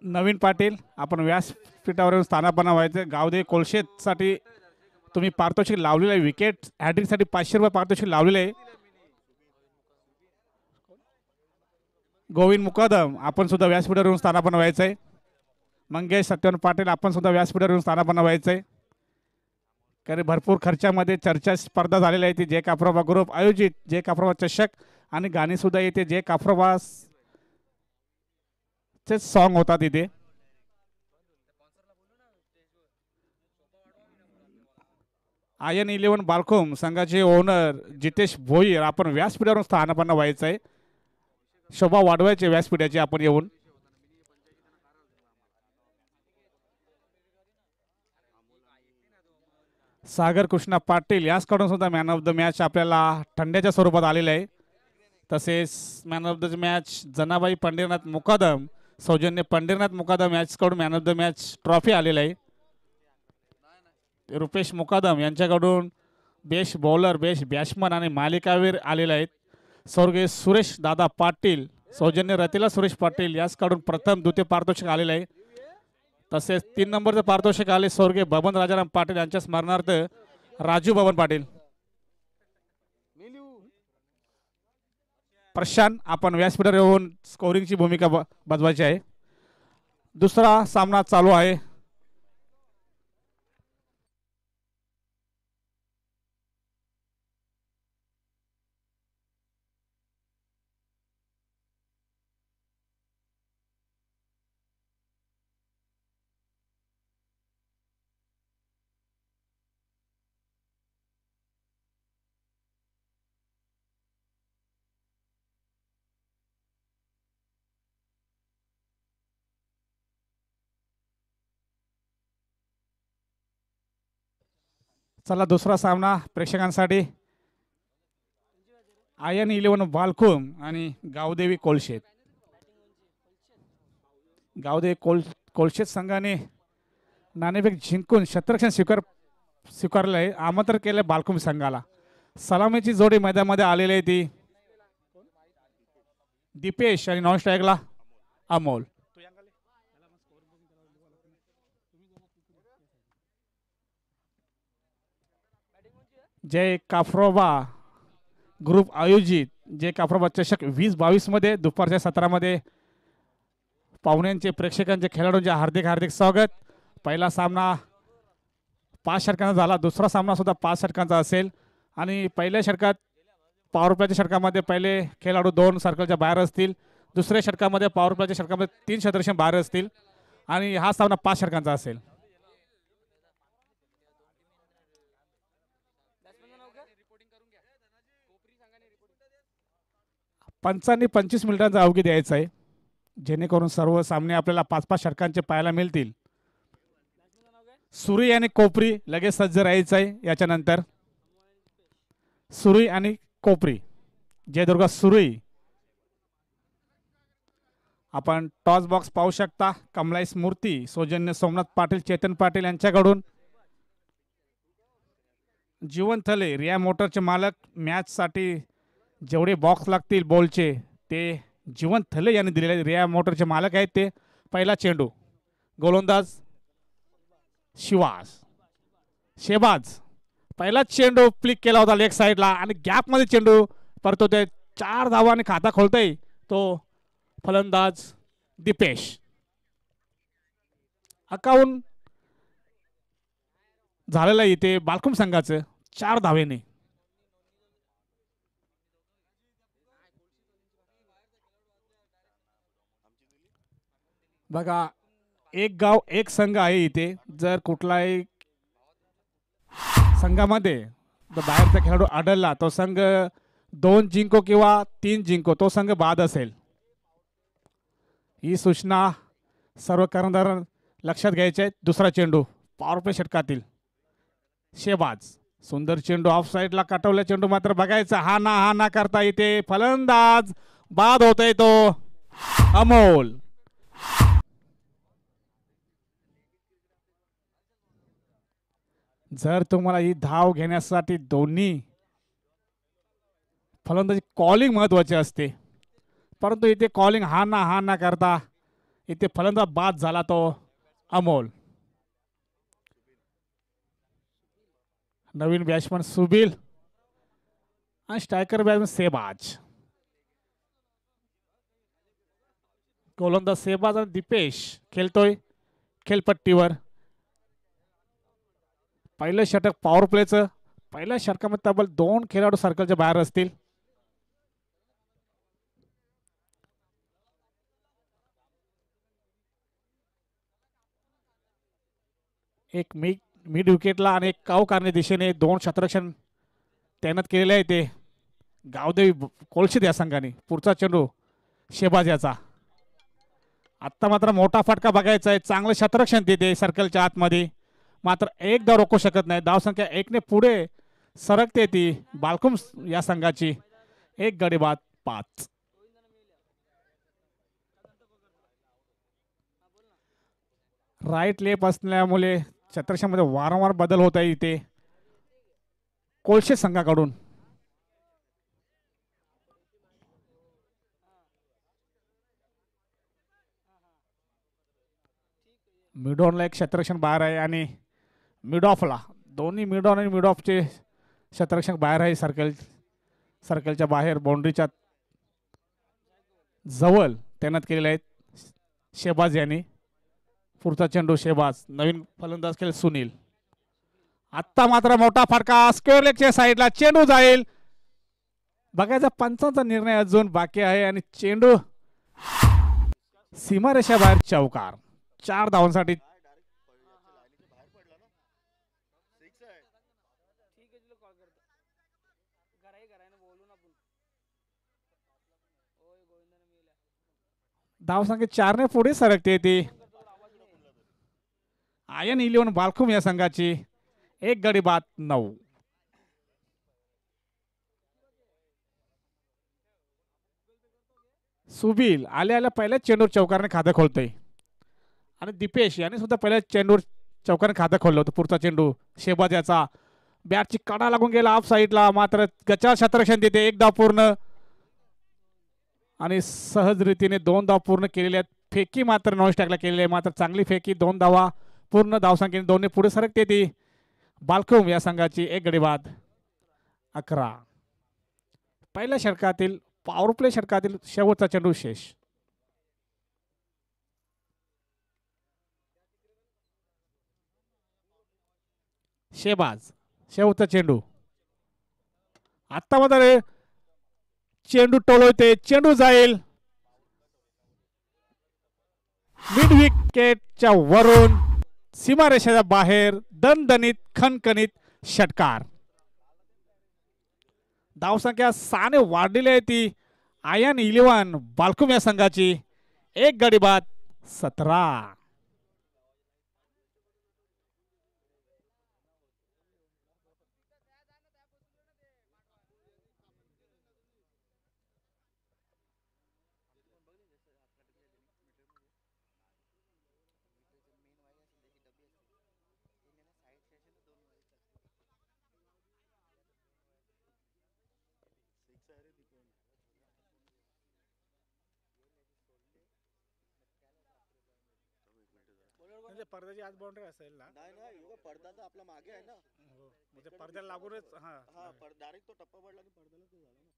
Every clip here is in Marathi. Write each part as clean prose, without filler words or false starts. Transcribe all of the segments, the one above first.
नवीन पाटील आपण व्यासपीठावरून स्थानापन्न व्हायचं. गावदे कोळशेसाठी तुम्ही पारितोषिक लावलेलं आहे. विकेट हॅट्रिकसाठी 500 रुपये पारितोषिक लावलेलं आहे. गोविंद मुकादम आपण सुद्धा व्यासपीठावरून स्थानापन्न व्हायचं आहे. मंगेश सत्यवान पाटील आपण सुद्धा व्यासपीठावरून स्थानापन्न व्हायचं आहे. कारण भरपूर खर्चामध्ये चर्चा स्पर्धा झालेल्या आहे. ती जे काफ्रोबा ग्रुप आयोजित जे काफ्रोबा चषक आणि गाणी सुद्धा येते. जे काफ्रोबा चे सॉन्ग होतात इथे. आयन 11 बालखोम संघाचे ओनर जितेश भोईर आपण व्यासपीठावरून स्थानापन्न व्हायचं आहे. शोभा वाढवायचे व्यासपीठाची आपण येऊन. सागर कृष्णा पाटील याचकडून सुद्धा मॅन ऑफ द मॅच आपल्याला थंड्याच्या स्वरूपात आलेलं आहे. तसेच man of the match Janabai Pandharinath Mukadam सौजन्य पंढरीनाथ मुकादम याचकडून man of the match trophy आलेला आहे. रुपेश मुकादम यांच्याकडून बेस्ट बॉलर बेस्ट बॅट्समन आणि मालिकावीर आलेले आहेत. स्वर्गीय सुरेश दादा पाटील सौजन्य रतिला सुरेश पाटील याचकडून प्रथम द्वितीय पारितोषिक आलेलं आहे. तसेच 3 नंबरचं पारितोषिक आले स्वर्गीय बबन राजाराम पाटील यांच्या स्मरणार्थ राजू बबन पाटील. प्रशांत आपण व्यासपीठावर येऊन स्कोरिंगची भूमिका बजवायची आहे. दुसरा सामना चालू आहे. चला दुसरा सामना प्रेक्षकांसाठी आयन 11 बालकुम आणि गावदेवी कोळशेत. गावदेवी कोळशेत संघाने नाणेफेक जिंकून क्षेत्ररक्षण स्वीकारलं आहे. आमंत्रण केलं बालकुम संघाला. सलामीची जोडी मैदानामध्ये आलेली आहे ती दीपेश आणि नॉन स्ट्रायकला अमोल. जय काफ्रोबा ग्रुप आयोजित जय काफ्रोबा चषक 2022 मध्ये दुपारच्या सत्रामध्ये पाहुण्यांचे प्रेक्षकांचे खेळाडूंचे हार्दिक हार्दिक स्वागत. पहिला सामना 5 षटकांचा झाला. दुसरा सामना सुद्धा 5 षटकांचा असेल आणि पहिल्या षटकात पॉवर प्लेच्या षटकामध्ये पहिले खेळाडू 2 सर्कलच्या बाहेर असतील. दुसऱ्या षटकामध्ये पॉवर प्लेच्या षटकामध्ये 3 क्षेत्ररक्षण बाहेर असतील आणि हा सामना 5 षटकांचा असेल. पंचांनी 25 मिनिटांचा अवधी द्यायचा आहे जेणेकरून सर्व सामने आपल्याला 5-5 षटकांचे पाहायला मिळतील. सुरी आणि कोपरी लगेच सज्ज राहायचं आहे. याच्यानंतर सुरी आणि कोपरी जयदुर्गा सुरी आपण टॉस बॉक्स पाहू शकता. कमलाईस मूर्ती सौजन्य सोमनाथ पाटील चेतन पाटील यांच्याकडून. जीवन थले रिया मोटरचे मालक मॅच साठी जेवढे बॉक्स लागतील बॉलचे ते जीवन थले यांनी दिलेले. रिया मोटरचे मालक आहेत ते. पहिला चेंडू गोलंदाज शेबाज पहिला चेंडू फ्लिक केला होता लेग साईडला आणि गॅप मध्ये चेंडू परतवतोय. 4 धावांनी खाता खोलतोय तो फलंदाज दीपेश. अकाउंट झालेलं इथे बालकुम संघाचं 4 धावेने. बघा एक गाव एक संघ आहे इथे. जर कुठलाही संघामध्ये बाहेरचा खेळाडू आढळला तो संघ 2 जिंको किंवा 3 जिंको तो संघ बाद असेल. ही सूचना सर्व कर्णधार लक्षात घ्यायचे आहेत. दुसरा चेंडू पॉवर प्ले षटकातील शेबाज सुंदर चेंडू ऑफ साईडला काटवला चेंडू मात्र बघायचा हा ना करता इथे फलंदाज बाद होतोय तो अमोल. जर तुम्हाला ही धाव घेण्यासाठी दोन्ही फलंदाजी कॉलिंग महत्वाची असते, परंतु इथे कॉलिंग हा ना करता इथे फलंदाज बाद झाला तो अमोल. नवीन बॅट्समन सुबिल आणि स्ट्रायकर बॅट्समन सेबाज. गोलंदाज सेबाज आणि दीपेश खेळतोय खेळपट्टीवर. पहिलं षटक पॉवर प्लेचं. पहिल्या षटकामध्ये तब्बल 2 खेळाडू सर्कलच्या बाहेर असतील. एक मिड विकेटला आणि एक काव करणे दिशेने 2 क्षेत्ररक्षण तैनात केलेले आहे ते गावदेवी कोळशीद या संघाने. पुढचा चेंडू शेबाज याचा. आत्ता मात्र मोठा फटका बघायचा आहे. चांगलं क्षेत्ररक्षण तिथे सर्कलच्या आतमध्ये, मात्र एक धाव रोखू शकत नाही. धावसंख्या 1 ने पुढे सरकते ती बालकुम या संघाची. 1 गडी बाद 5. राईट लेफ्ट असल्यामुळे क्षेत्ररक्षणामध्ये वारंवार बदल होत आहे इथे कोळशे संघाकडून. मिडॉनला एक क्षेत्ररक्षण बाहेर आहे आणि मिड ऑफला दोन्ही मिडॉन आणि मिड ऑफचे क्षेत्ररक्षक बाहेर आहे. सर्कलच्या बाहेर बाउंड्रीच्या जवळ तैनात केलेले आहेत शेबाज यांनी. पुढचा चेंडू शेबाज. नवीन फलंदाज खेळ सुनील. आत्ता मात्र मोठा फटका स्क्वेअर लेगच्या साईडला. चेंडू जाईल. बघायचा पंचांचा निर्णय अजून बाकी आहे आणि चेंडू सीमारेषा बाहेर. चौकार. 4 धावांसाठी. धावसंख्या 4 ने पुढे सरकते ती आयन 11 बालकुम या संघाची. 1 गडी बाद 9. सुबिल आल्या पहिल्याच चेंडूर चौकारने खातं खोलतोय आणि दीपेश यांनी सुद्धा पहिल्या चेंडूर चौकारने खातं खोललं होतं. पुढचा चेंडू शेबाज याचा. बॅटची कडा लागून गेला ऑफ साईडला, मात्र गचाळ क्षेत्ररक्षण देते. 1 धाव पूर्ण आणि सहज रीतीने 2 धाव पूर्ण केलेले आहेत. फेकी मात्र नॉन स्टॅकला केलेली आहे, मात्र चांगली फेकी. 2 धावा पूर्ण. धावसंख्येने 2 ने पुढे सरकते ती बालकुम या संघाची. 1 गडी बाद 11. पहिल्या षटकातील पॉवर प्ले षटकातील शेवटचा चेंडू शेष. शेबाज शेवटचा चेंडू. आता मात्र चेंडू टोलवते. चेंडू जाईल मिड विकेटच्या वरून सीमारेषेच्या बाहेर. दणदणीत खणखणीत षटकार. धावसंख्या 6 ने वाढलेली आहे ती आयन 11 बालकुम या संघाची. 1 गडी बाद 17. पडद्याची आज बाउंड्री असेल ना? नाही नाही, पडदा तर आपला मागे आहे ना. म्हणजे पडद्याला लागूनच. हा हा, डायरेक्ट तो टप्पा पडला की पडद्याला ते झालं ना.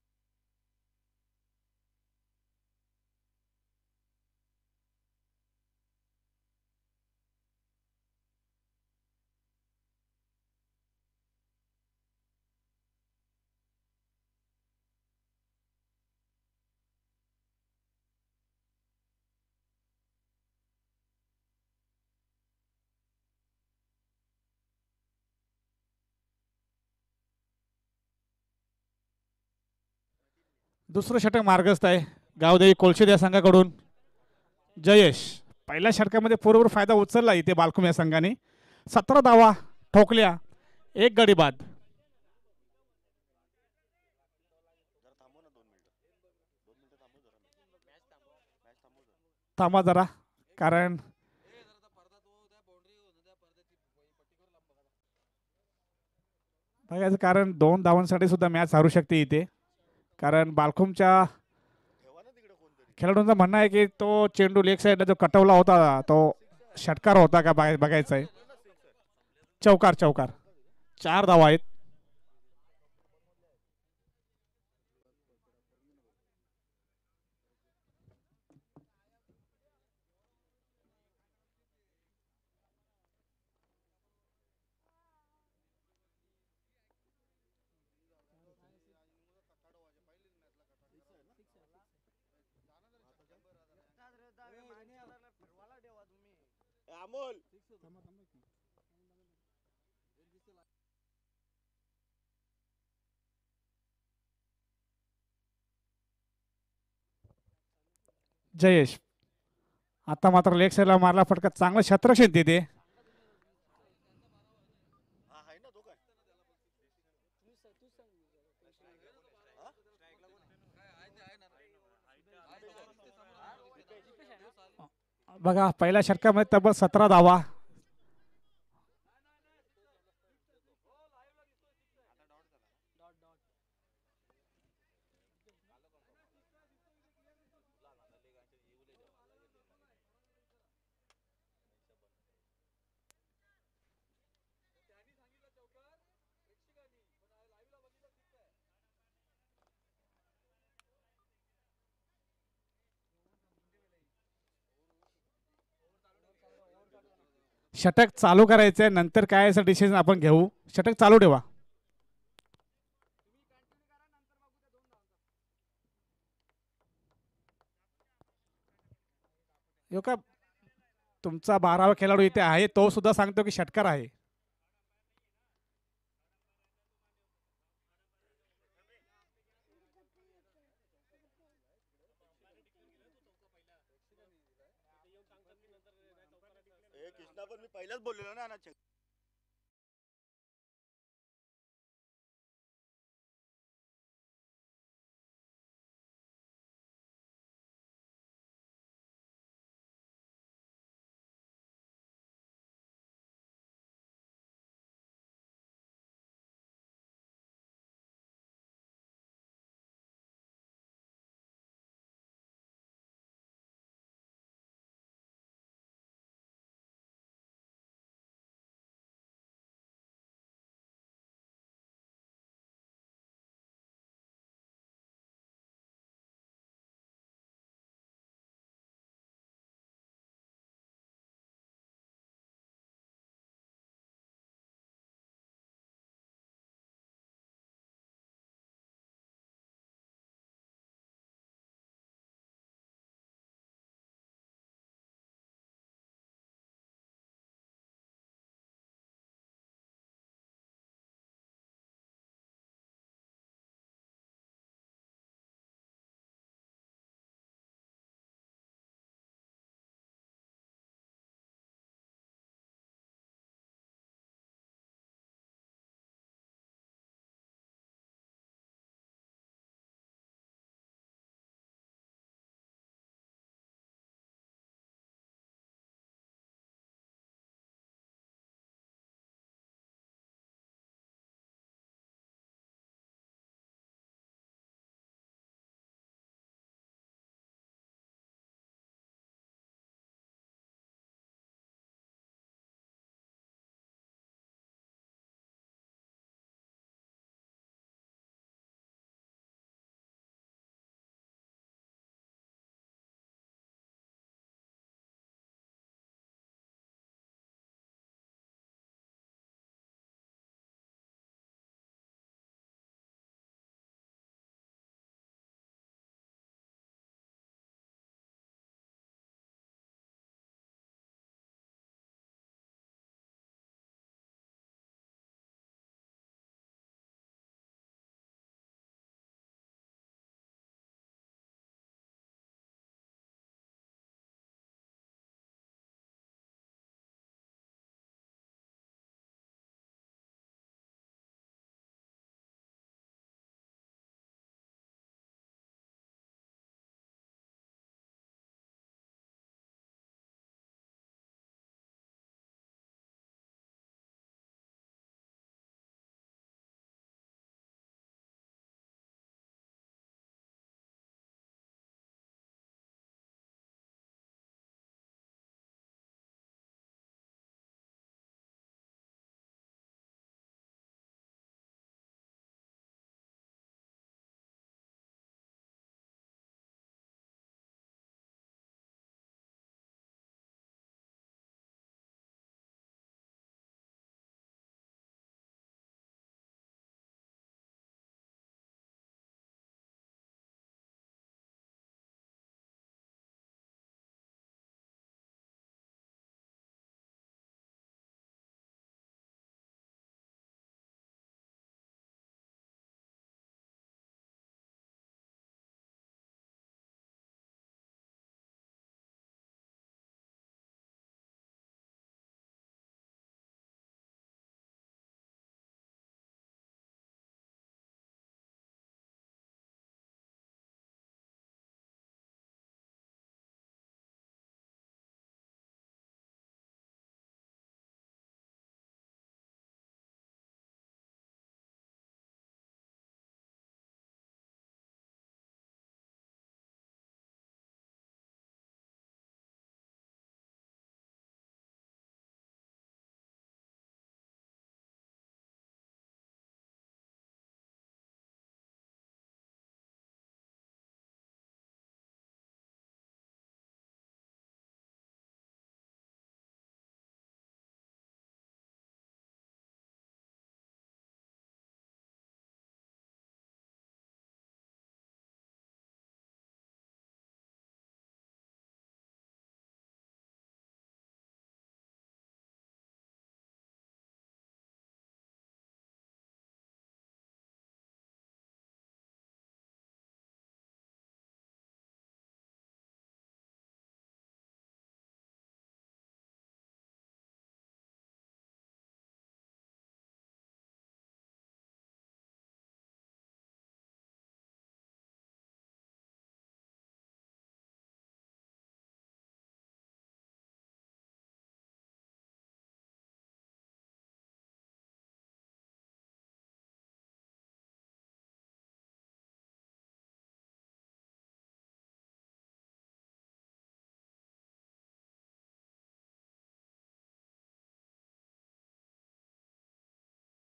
दुसरं षटक मार्गस्थ आहे गावदेवी कोळशेद या संघाकडून. जयेश पहिल्या षटकामध्ये पूर्व फायदा उचलला इथे बालकुम या संघाने. 17 धावा ठोकल्या. 1 गडी बाद. थांबा जरा, कारण बघायचं, कारण 2 धावांसाठी सुद्धा मॅच हारू शकते इथे. कारण बालकुमच्या ठेवा ना तिकडे कोणतरी. खेळाडूंचं म्हणणं आहे की तो चेंडू लेग साईडला जो कटवला होता तो षटकार होता का बघायचा आहे. संपलं ना 6 आहे. चौकार चौकार. 4 धावा आहेत. अमोल जयेश आता मात्र लेग साईडला मारला फटका, चांगलं क्षेत्ररक्षण तिथे. हा आहे ना तो काय बघा पहिल्या षटकामध्ये तब्बल 17 धावा. षटक चालू करायचंय, नंतर काय असं डिसिजन आपण घेऊ. षटक चालू ठेवा. यो का तुमचा 12वा खेळाडू इथे आहे, तो सुद्धा सांगतो की षटकार आहे. कृष्णा पण मी पहिलाच बोललेलो ना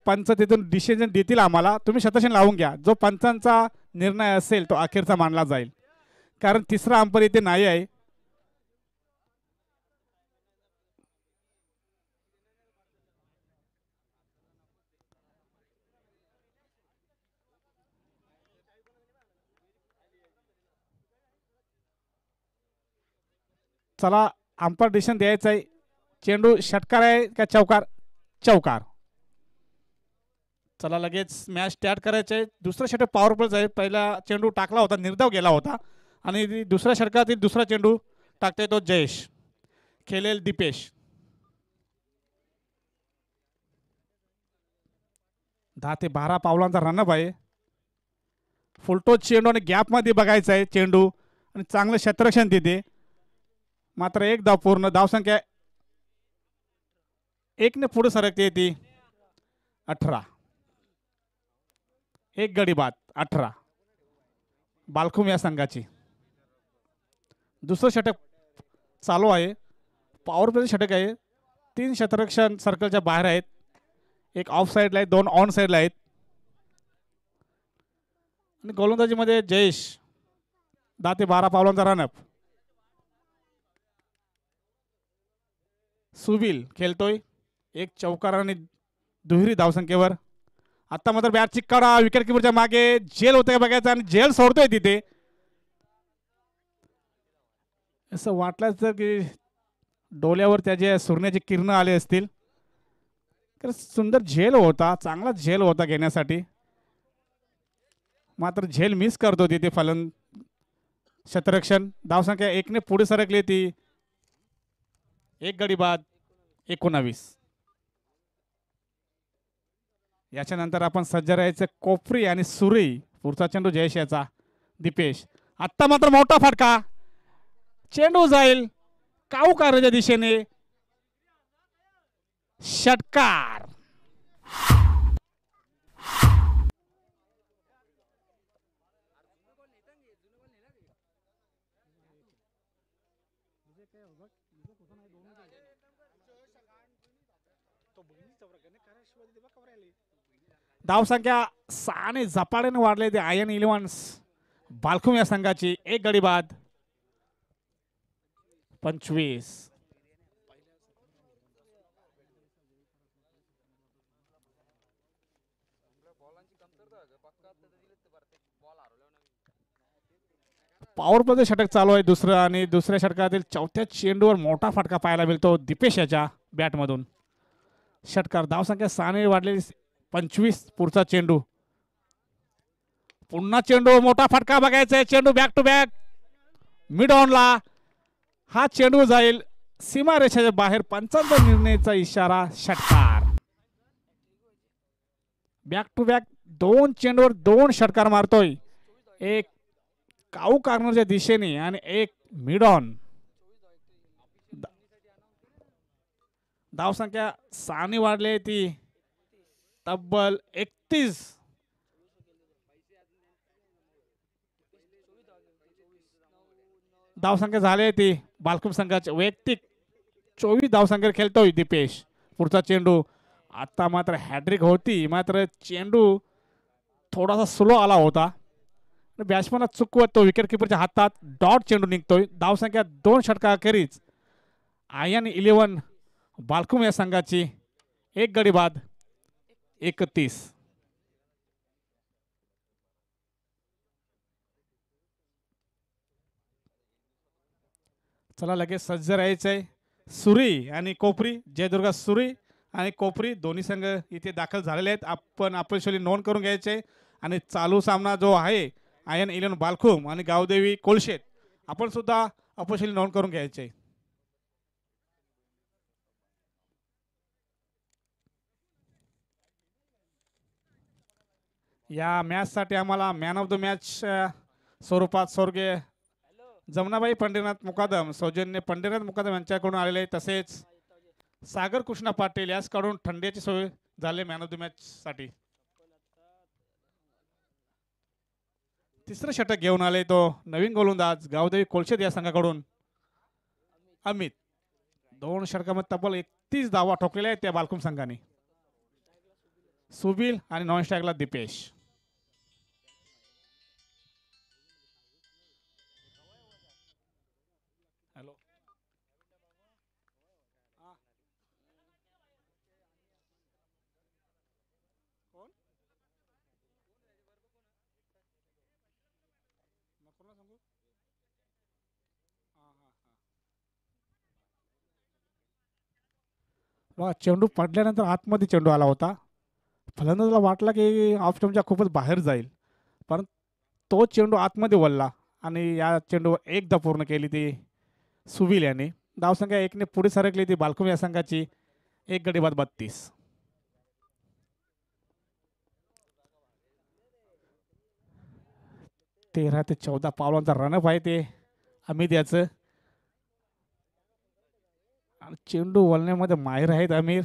पंच तिथून डिसिजन देतील आम्हाला, तुम्ही शतशन लावून घ्या. जो पंचांचा निर्णय असेल तो अखेरचा मानला जाईल, कारण तिसरा अंपर इथे नाही आहे. चला अंपर डिसिजन द्यायचं आहे. चेंडू षटकार आहे का चौकार? चौकार. चला लगेच मॅच स्टार्ट करायचं आहे. दुसरा षटक पॉवर प्लेच आहे. पहिला चेंडू टाकला होता, निर्धाव गेला होता, आणि दुसऱ्या षटकातील दुसरा चेंडू टाकतोय तो जयेश. खेळेल दीपेश. 10 ते 12 पावलांचा रनअप आहे. फुलटोच चेंडू आणि गॅपमध्ये बघायचा आहे चेंडू, आणि चांगलं क्षेत्ररक्षण देते. मात्र एक धाव पूर्ण. धावसंख्या 1 ने पुढे सरकते ती 18. एक गडी बाद 18 बालखुम या संघाची. दुसरं षटक चालू आहे. पॉवर प्ले षटक आहे. 3 क्षेत्ररक्षण सर्कलच्या बाहेर आहेत. एक ऑफ साईडला आहे, 2 ऑन साईडला आहेत. आणि गोलंदाजीमध्ये जयेश. 10 ते 12 पावलांचा रनअप. सुबिल खेळतोय. एक चौकार आणि दुहेरी धावसंख्येवर. आता मात्र बॅट चिक्काडा विकेट किपरच्या मागे. झेल होतंय बघायचं, आणि झेल सोडतोय तिथे. असं वाटलं तर की डोल्यावर त्याचे सूर्याची किरण आले असतील. तर सुंदर झेल होता, चांगला झेल होता घेण्यासाठी. मात्र झेल मिस करतो तिथे फलन क्षेत्ररक्षण. धावसंख्या 1 ने पुढे सरकली ती. एक गडी बाद 19. याच्यानंतर आपण सज्ज राहायचं कोपरी आणि सुरी. पुढचा चेंडू जयेश याचा. दीपेश. आत्ता मात्र मोठा फटका. चेंडू जाईल काऊकाराच्या दिशेने. षटकार. धावसंख्या 6 ने झपाट्याने वाढले ते आयन इलेव्हन्स बालखुम या संघाची. एक गडी बाद 25. पॉवर प्ले षटक चालू आहे दुसरं, आणि दुसऱ्या षटकातील चौथ्या चेंडूवर मोठा फटका पाहायला मिळतो दीपेश याच्या बॅटमधून. षटकार. धावसंख्या 6 ने वाढलेली 25. पुढचा चेंडू. पुन्हा चेंडू. मोठा फटका बघायचा आहे. चेंडू बॅक टू बॅक मिड ऑनला. हा चेंडू जाईल सीमारेषेच्या बाहेर. पंचांचा निर्णयाचा इशारा. षटकार. बॅक टू बॅक 2 चेंडूवर 2 षटकार मारतोय. एक काऊ कॉर्नरच्या दिशेने आणि एक मिड ऑन. धावसंख्या 6 ने वाढली ती तब्बल 31. धावसंख्या झाली ती बालकुम संघाची वैयक्तिक 24 धावसंख्या खेळतोय दीपेश. पुढचा चेंडू. आता मात्र हॅट्रिक होती, मात्र चेंडू थोडासा स्लो आला होता. बॅट्समॅन चुकवत तो विकेट किपरच्या हातात. डॉट चेंडू निघतोय. धावसंख्या 2 षटकाखेरीज आयन 11 बालकुम या संघाची. एक गडी बाद 31. चला लगेच सज्ज राहायचंय. सुरी आणि कोपरी. जयदुर्गा सुरी आणि कोपरी दोन्ही संघ इथे दाखल झालेले आहेत. आपण ऑफिशियली नोंद करून घ्यायचे. आणि चालू सामना जो आहे आयन 11 बालखुम आणि गावदेवी कोलशेत, आपण सुद्धा ऑफिशियली नोंद करून घ्यायचे. या मॅच साठी आम्हाला मॅन ऑफ द मॅच स्वरूपात स्वर्गीय जमनाबाई पंढरीनाथ मुकादम, सौजन्य पंढरीनाथ मुकादम यांच्याकडून आलेले, तसेच सागर कृष्णा पाटील याचकडून थंडीची सोय झाली मॅन ऑफ द मॅच साठी. तिसरं षटक घेऊन आले तो नवीन गोलंदाज गावदेवी कोलशेत या संघाकडून अमित. 2 षटकांमध्ये तब्बल 31 धावा ठोकलेल्या आहेत त्या बालकुम संघाने. सुबिल आणि नॉन स्ट्राईकला दीपेश. हॅलो. बघा चेंडू पडल्यानंतर आतमध्ये चेंडू आला होता. फलंदाजाला वाटला की ऑफ स्टंपच्या खूपच बाहेर जाईल, पण तो चेंडू आतमध्ये वळला आणि या चेंडूवर एकदा पूर्ण केली ती सुविल याने. धावसंख्या एकने पुढे सरकली ती बालकुम या संघाची. एक गडी बाद 32. 13 ते 14 पावलांचा रनअप आहे ते अमित याचं. आणि चेंडू वळण्यामध्ये माहिर आहेत अमीर.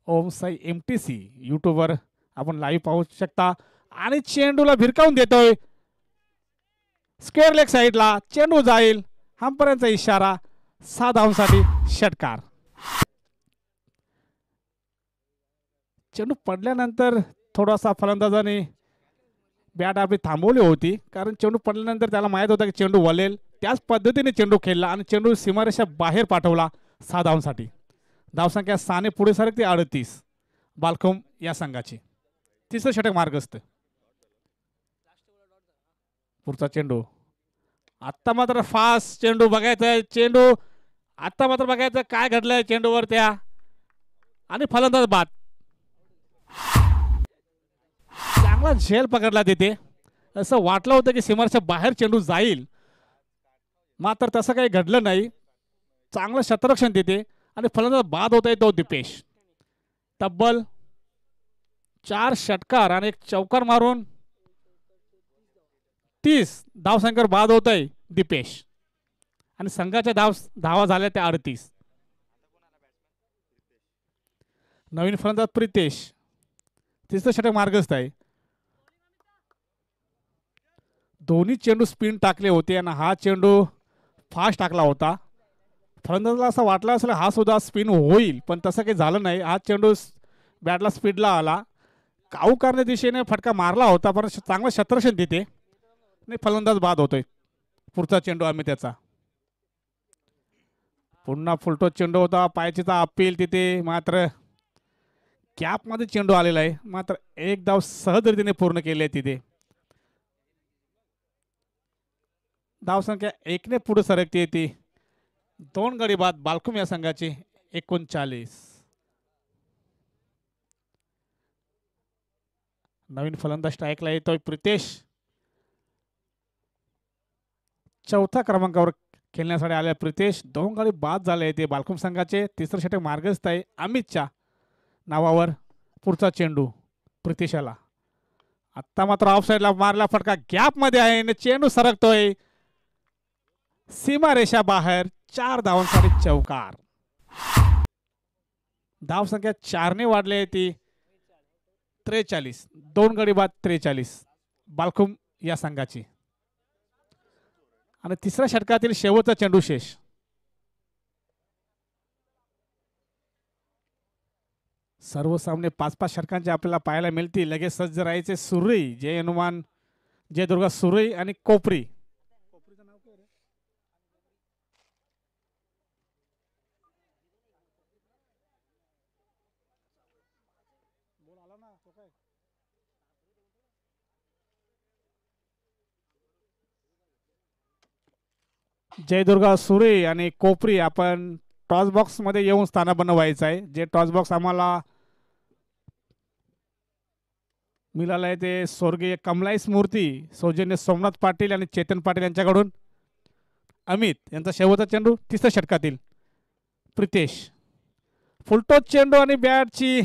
ओम साई MTC यूट्यूबवर आपण लाईव्ह पाहू शकता. आणि चेंडूला भिरकावून देतोय स्क्वेअर लेग साईडला. चेंडू जाईल हमपर्यंतचा इशारा. 6 धावांसाठी षटकार. चेंडू पडल्यानंतर थोडासा फलंदाजाने बॅट आपली थांबवली होती, कारण चेंडू पडल्यानंतर त्याला माहीत होता की चेंडू वळेल. त्याच पद्धतीने चेंडू खेळला आणि चेंडू सीमारेषा बाहेर पाठवला 6 धावांसाठी. धावसंख्या 6 ने पुढे सरकते 38 बालकुम या संघाची. तिसरं षटक मार्गस्थ. पुढचा चेंडू. आत्ता मात्र फास्ट चेंडू बघायचा. चेंडू आत्ता मात्र बघायचं काय घडलंय चेंडूवर त्या. आणि फलंदाज बाद. चांगला झेल पकडला तिथे. असं वाटलं होतं की सीमारेषा बाहेर चेंडू जाईल, मात्र तसं काही घडलं नाही. चांगलं क्षेत्ररक्षण तिथे आणि फलंदाज बाद होत आहे तो दीपेश. तब्बल 4 षटकार आणि एक चौकार मारून 30 धावसंख्येवर बाद होत आहे दीपेश. आणि संघाच्या धावा झाल्या त्या 38. नवीन फलंदाज प्रितेश. तिसरं षटक मार्गस्थ आहे. दोन्ही चेंडू स्पिन टाकले होते आणि हा चेंडू फास्ट टाकला होता. फलंदाजाला असं वाटलं असेल हा सुद्धा स्पिन होईल, पण तसं काही झालं नाही. हा चेंडू बॅटला स्पीडला आला. काऊ करण्या दिशेने फटका मारला होता, पण चांगलं क्षेत्ररक्षण तिथे आणि फलंदाज बाद होतोय. पुढचा चेंडू आम्ही त्याचा. पुन्हा फुलटो चेंडू होता. पायचीचा अपील तिथे, मात्र कॅपमध्ये चेंडू आलेला आहे. मात्र एक धाव सहजरीतीने पूर्ण केली आहे तिथे. धावसंख्या 1 ने पुढे सरकते ती 2 गडी बाद बालकुम या संघाची. 39. नवीन फलंदाज स्ट्राईकला येतोय प्रितेश. चौथ्या क्रमांकावर खेळण्यासाठी आल्या प्रितेश. 2 गडी बाद झाले ते बालकुम संघाचे. तिसरं षटक मार्गस्थ आहे अमितच्या नावावर. पुढचा चेंडू प्रितेशाला. आत्ता मात्र ऑफ साईडला मारला फटका गॅप मध्ये आहे आणि चेंडू सरकतोय सीमारेषा बाहेर. 4 धावांसाठी चौकार. धावसंख्या 4 ने वाढली आहे ती 43. 2 गडी बाद 43 बालकुम या संघाची. आणि तिसऱ्या षटकातील शेवटचा चेंडू शेष. सर्व सामने 5-5 षटकांचे आपल्याला पाहायला मिळतील. लगेच सज्ज राहायचे सुरई, जय हनुमान, जय दुर्गा सुरई आणि कोपरी. जय दुर्गा सुरे आणि कोपरी आपण टॉस बॉक्स मध्ये येऊन स्थानापन्न व्हायचं आहे. जे टॉस बॉक्स आम्हाला मिळालं आहे ते स्वर्गीय कमलाईस मूर्ती, सौजन्य सोमनाथ पाटील आणि चेतन पाटील यांच्याकडून. अमित यांचा शेवटचा चेंडू तिसऱ्या षटकातील प्रितेश. फुलटॉस चेंडू आणि बॅटची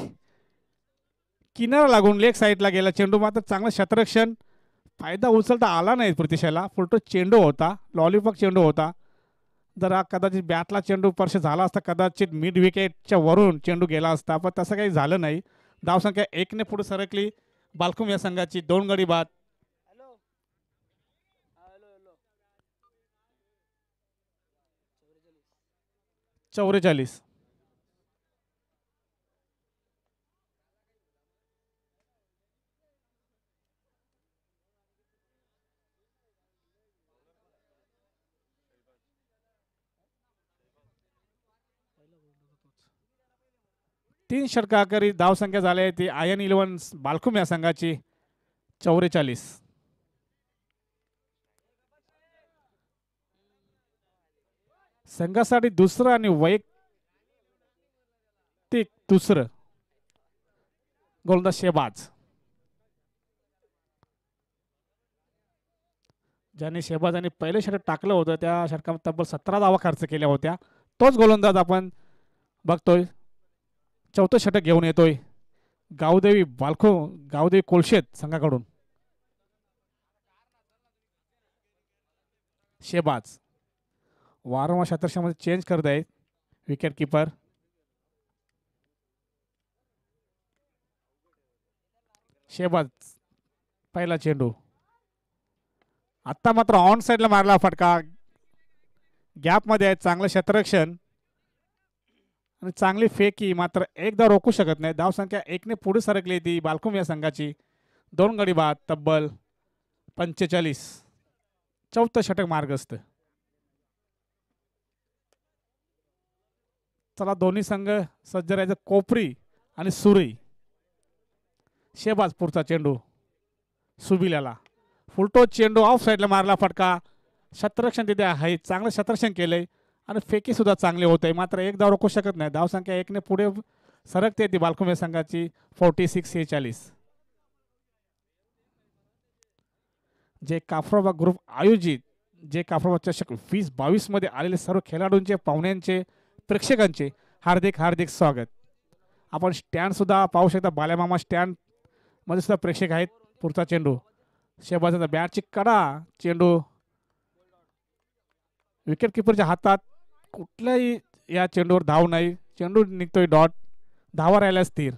किनारा लागून लेग साईडला गेला चेंडू. मात्र चांगलं क्षेत्ररक्षण. फायदा उचलता आला नाही प्रितेशाला. फुलटॉस चेंडू होता, लॉलीपॉप चेंडू होता. जर हा कदाचित बॅटला चेंडू स्पर्श झाला असता कदाचित मिड विकेटच्या वरून चेंडू गेला असता, पण तसं काही झालं नाही. धावसंख्या 1 ने पुढे सरकली बालकुम या संघाची. 2 गडी बाद. 44. तीन षटकाकरी धावसंख्या झाली आहे ती आयन 11 बालकुम या संघाची 44. संघासाठी दुसरं आणि वैयक्तिक दुसरं गोलंदाज शेहबाज, ज्याने शेहबाजांनी पहिले षटक टाकलं होतं त्या षटकामध्ये तब्बल 17 धावा खर्च केल्या होत्या. तोच गोलंदाज आपण बघतोय चौथं षटक घेऊन येतोय गावदेवी कोळशेत संघाकडून. शेहबाज वारंवार शतरक्षामध्ये चेंज करत आहेत विकेट किपर. शेहबाज पहिला चेंडू, आता मात्र ऑन साइडला मारला फटका. गॅप मध्ये आहे, चांगलं क्षेत्ररक्षण आणि चांगली फेकी, मात्र एकदा रोखू शकत नाही. धावसंख्या 1ने पुढे सरकली ती बालकुम या संघाची. 2 गडी बाद, तब्बल 45. चौथं षटक मार्गस्थ. चला दोन्ही संघ सज्ज राहायचं. कोपरी आणि सुरी. शेहबाज पुढचा चेंडू सुबिल्याला, फुलटो चेंडू ऑफ साईडला मारला फटका. क्षेत्ररक्षण तिथे आहे, चांगलं क्षेत्ररक्षण केलंय आणि फेकी सुद्धा चांगली होते, मात्र एक धाव रोखू शकत नाही. धावसंख्या 1ने पुढे सरकते ती बालकुम या संघाची 46-46. जे काफ्रोबा ग्रुप आयोजित जे काफ्रोबा चषक 2022 मध्ये आलेले सर्व खेळाडूंचे, पाहुण्यांचे, प्रेक्षकांचे हार्दिक हार्दिक स्वागत. आपण स्टँड सुद्धा पाहू शकता. बाल्यामामा स्टँड मध्ये सुद्धा प्रेक्षक आहेत. पुढचा चेंडू शेहबाजाचा बॅटची कडा, चेंडू विकेट किपरच्या हातात. कुठल्याही या चेंडूवर धाव नाही, चेंडू निघतोय डॉट. धावा राहिला स्थिर.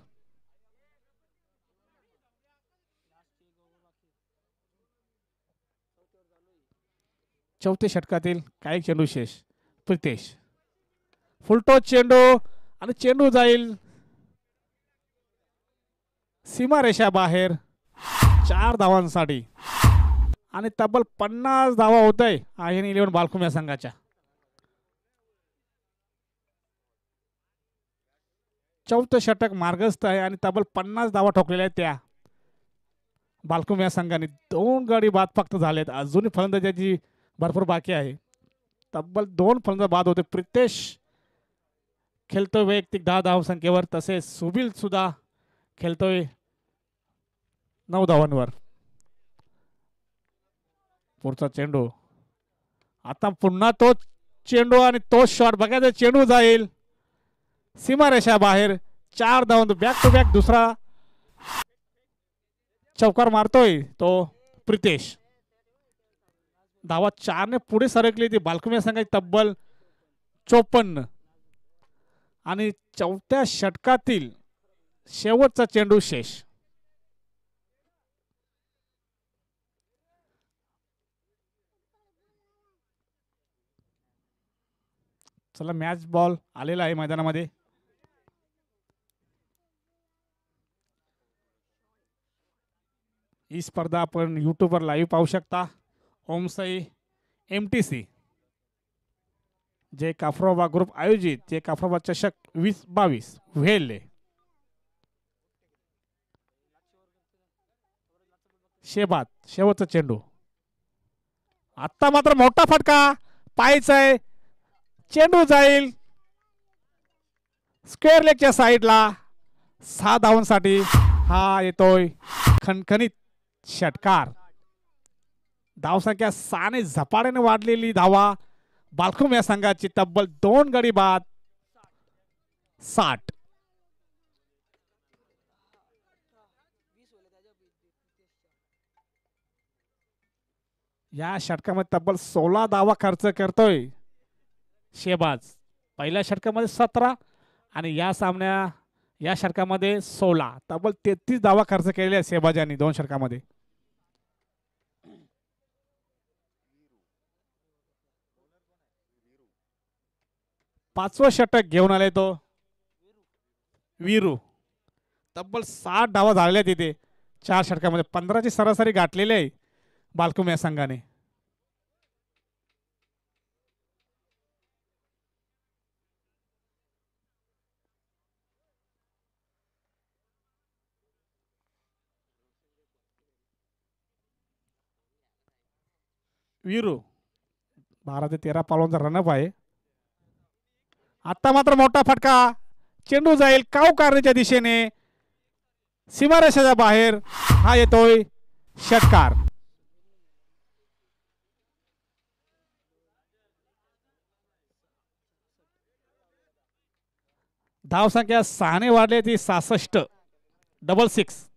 चौथ्या षटकातील काही चेंडू शेष. प्रितेश फुलटो चेंडू आणि चेंडू जाईल सीमारेषा बाहेर 4 धावांसाठी आणि तब्बल 50 धावा होत आहे आयन 11 बालकुम या संघाच्या. चौथं षटक मार्गस्थ आहे आणि तब्बल 50 धावा ठोकलेल्या आहेत त्या बालकुम या संघाने. 2 गडी बाद फक्त झालेत. अजूनही फलंदाजाची भरपूर बाकी आहे. तब्बल 2 फलंदाज बाद होते. प्रितेश खेळतोय वैयक्तिक 10 धावसंख्येवर, तसेच सुबिल सुद्धा खेळतोय 9 धावांवर. पुढचा चेंडू, आता पुन्हा तोच चेंडू आणि तोच शॉट. बघायचा चेंडू जाईल सीमारेषा बाहेर. 4 धावांवर बॅक टू बॅक दुसरा चौकार मारतोय तो प्रितेश. धावा 4ने पुढे सरकली ती बालकुम या संघाची तब्बल 54. आणि चौथ्या षटकातील शेवटचा चेंडू शेष. चला मॅच बॉल आलेला आहे मैदानामध्ये. ही स्पर्धा आपण यूट्यूबवर लाईव्ह पाहू शकता. ओमसाई MTC जे काफ्रोबा ग्रुप आयोजित जे काफ्रोबा चषक 2022 व्हेले. शेहबाज शेवटचा चेंडू, आता मात्र मोठा फटका पाहायचा आहे. चेंडू जाईल स्क्वेअर लेगच्या साईडला. 6 धावांसाठी हा येतोय खणखणीत षटकार. धावसंख्या 6ने झपाट्याने वाढलेली धावा बालकुम या संघाची. तब्बल 2 गडी बाद 60. या षटकामध्ये तब्बल 16 धावा खर्च करतोय शेहबाज. पहिल्या षटकामध्ये 17 आणि या षटकामध्ये 16. तब्बल 33 धावा खर्च केलेल्या आहेत शेहबाज यांनी 2 षटकामध्ये. 5वं षटक घेऊन आले तो वीरू. तब्बल 60 डावा झालेल्या तिथे 4 षटकामध्ये. 15ची सरासरी गाठलेली आहे बालकुम या संघाने. वीरू 12 ते 13 पालवांचा रनअप आहे. आता मात्र मोठा फटका. चेंडू जाईल काव करण्याच्या दिशेने सीमारेषेच्या बाहेर. हा येतोय षटकार. धावसंख्या 6ने वाढली ती 66. डबल 6.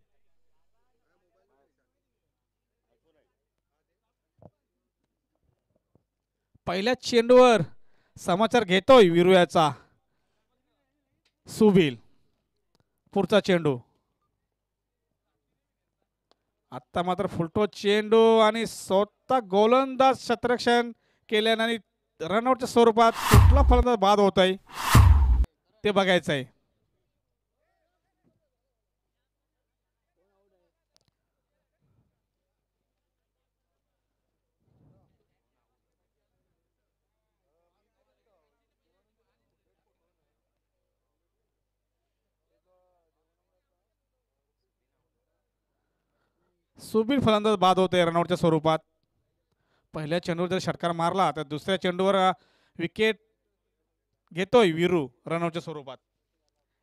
पहिल्या चेंडूवर समाचार घेतोय वीरू याचा सुबील. पुढचा चेंडू. आता मात्र फुलटो चेंडू आणि स्वतः गोलंदाज क्षेत्ररक्षण केल्याने रनआउटच्या स्वरूपात कुठला फलंदाज बाद होत आहे ते बघायचं आहे. सुबीर फलंदाज बाद होते रनआउटच्या स्वरूपात. पहिल्या चेंडूवर जर षटकार मारला तर दुसऱ्या चेंडूवर विकेट घेतोय वीरू रनआउटच्या स्वरूपात.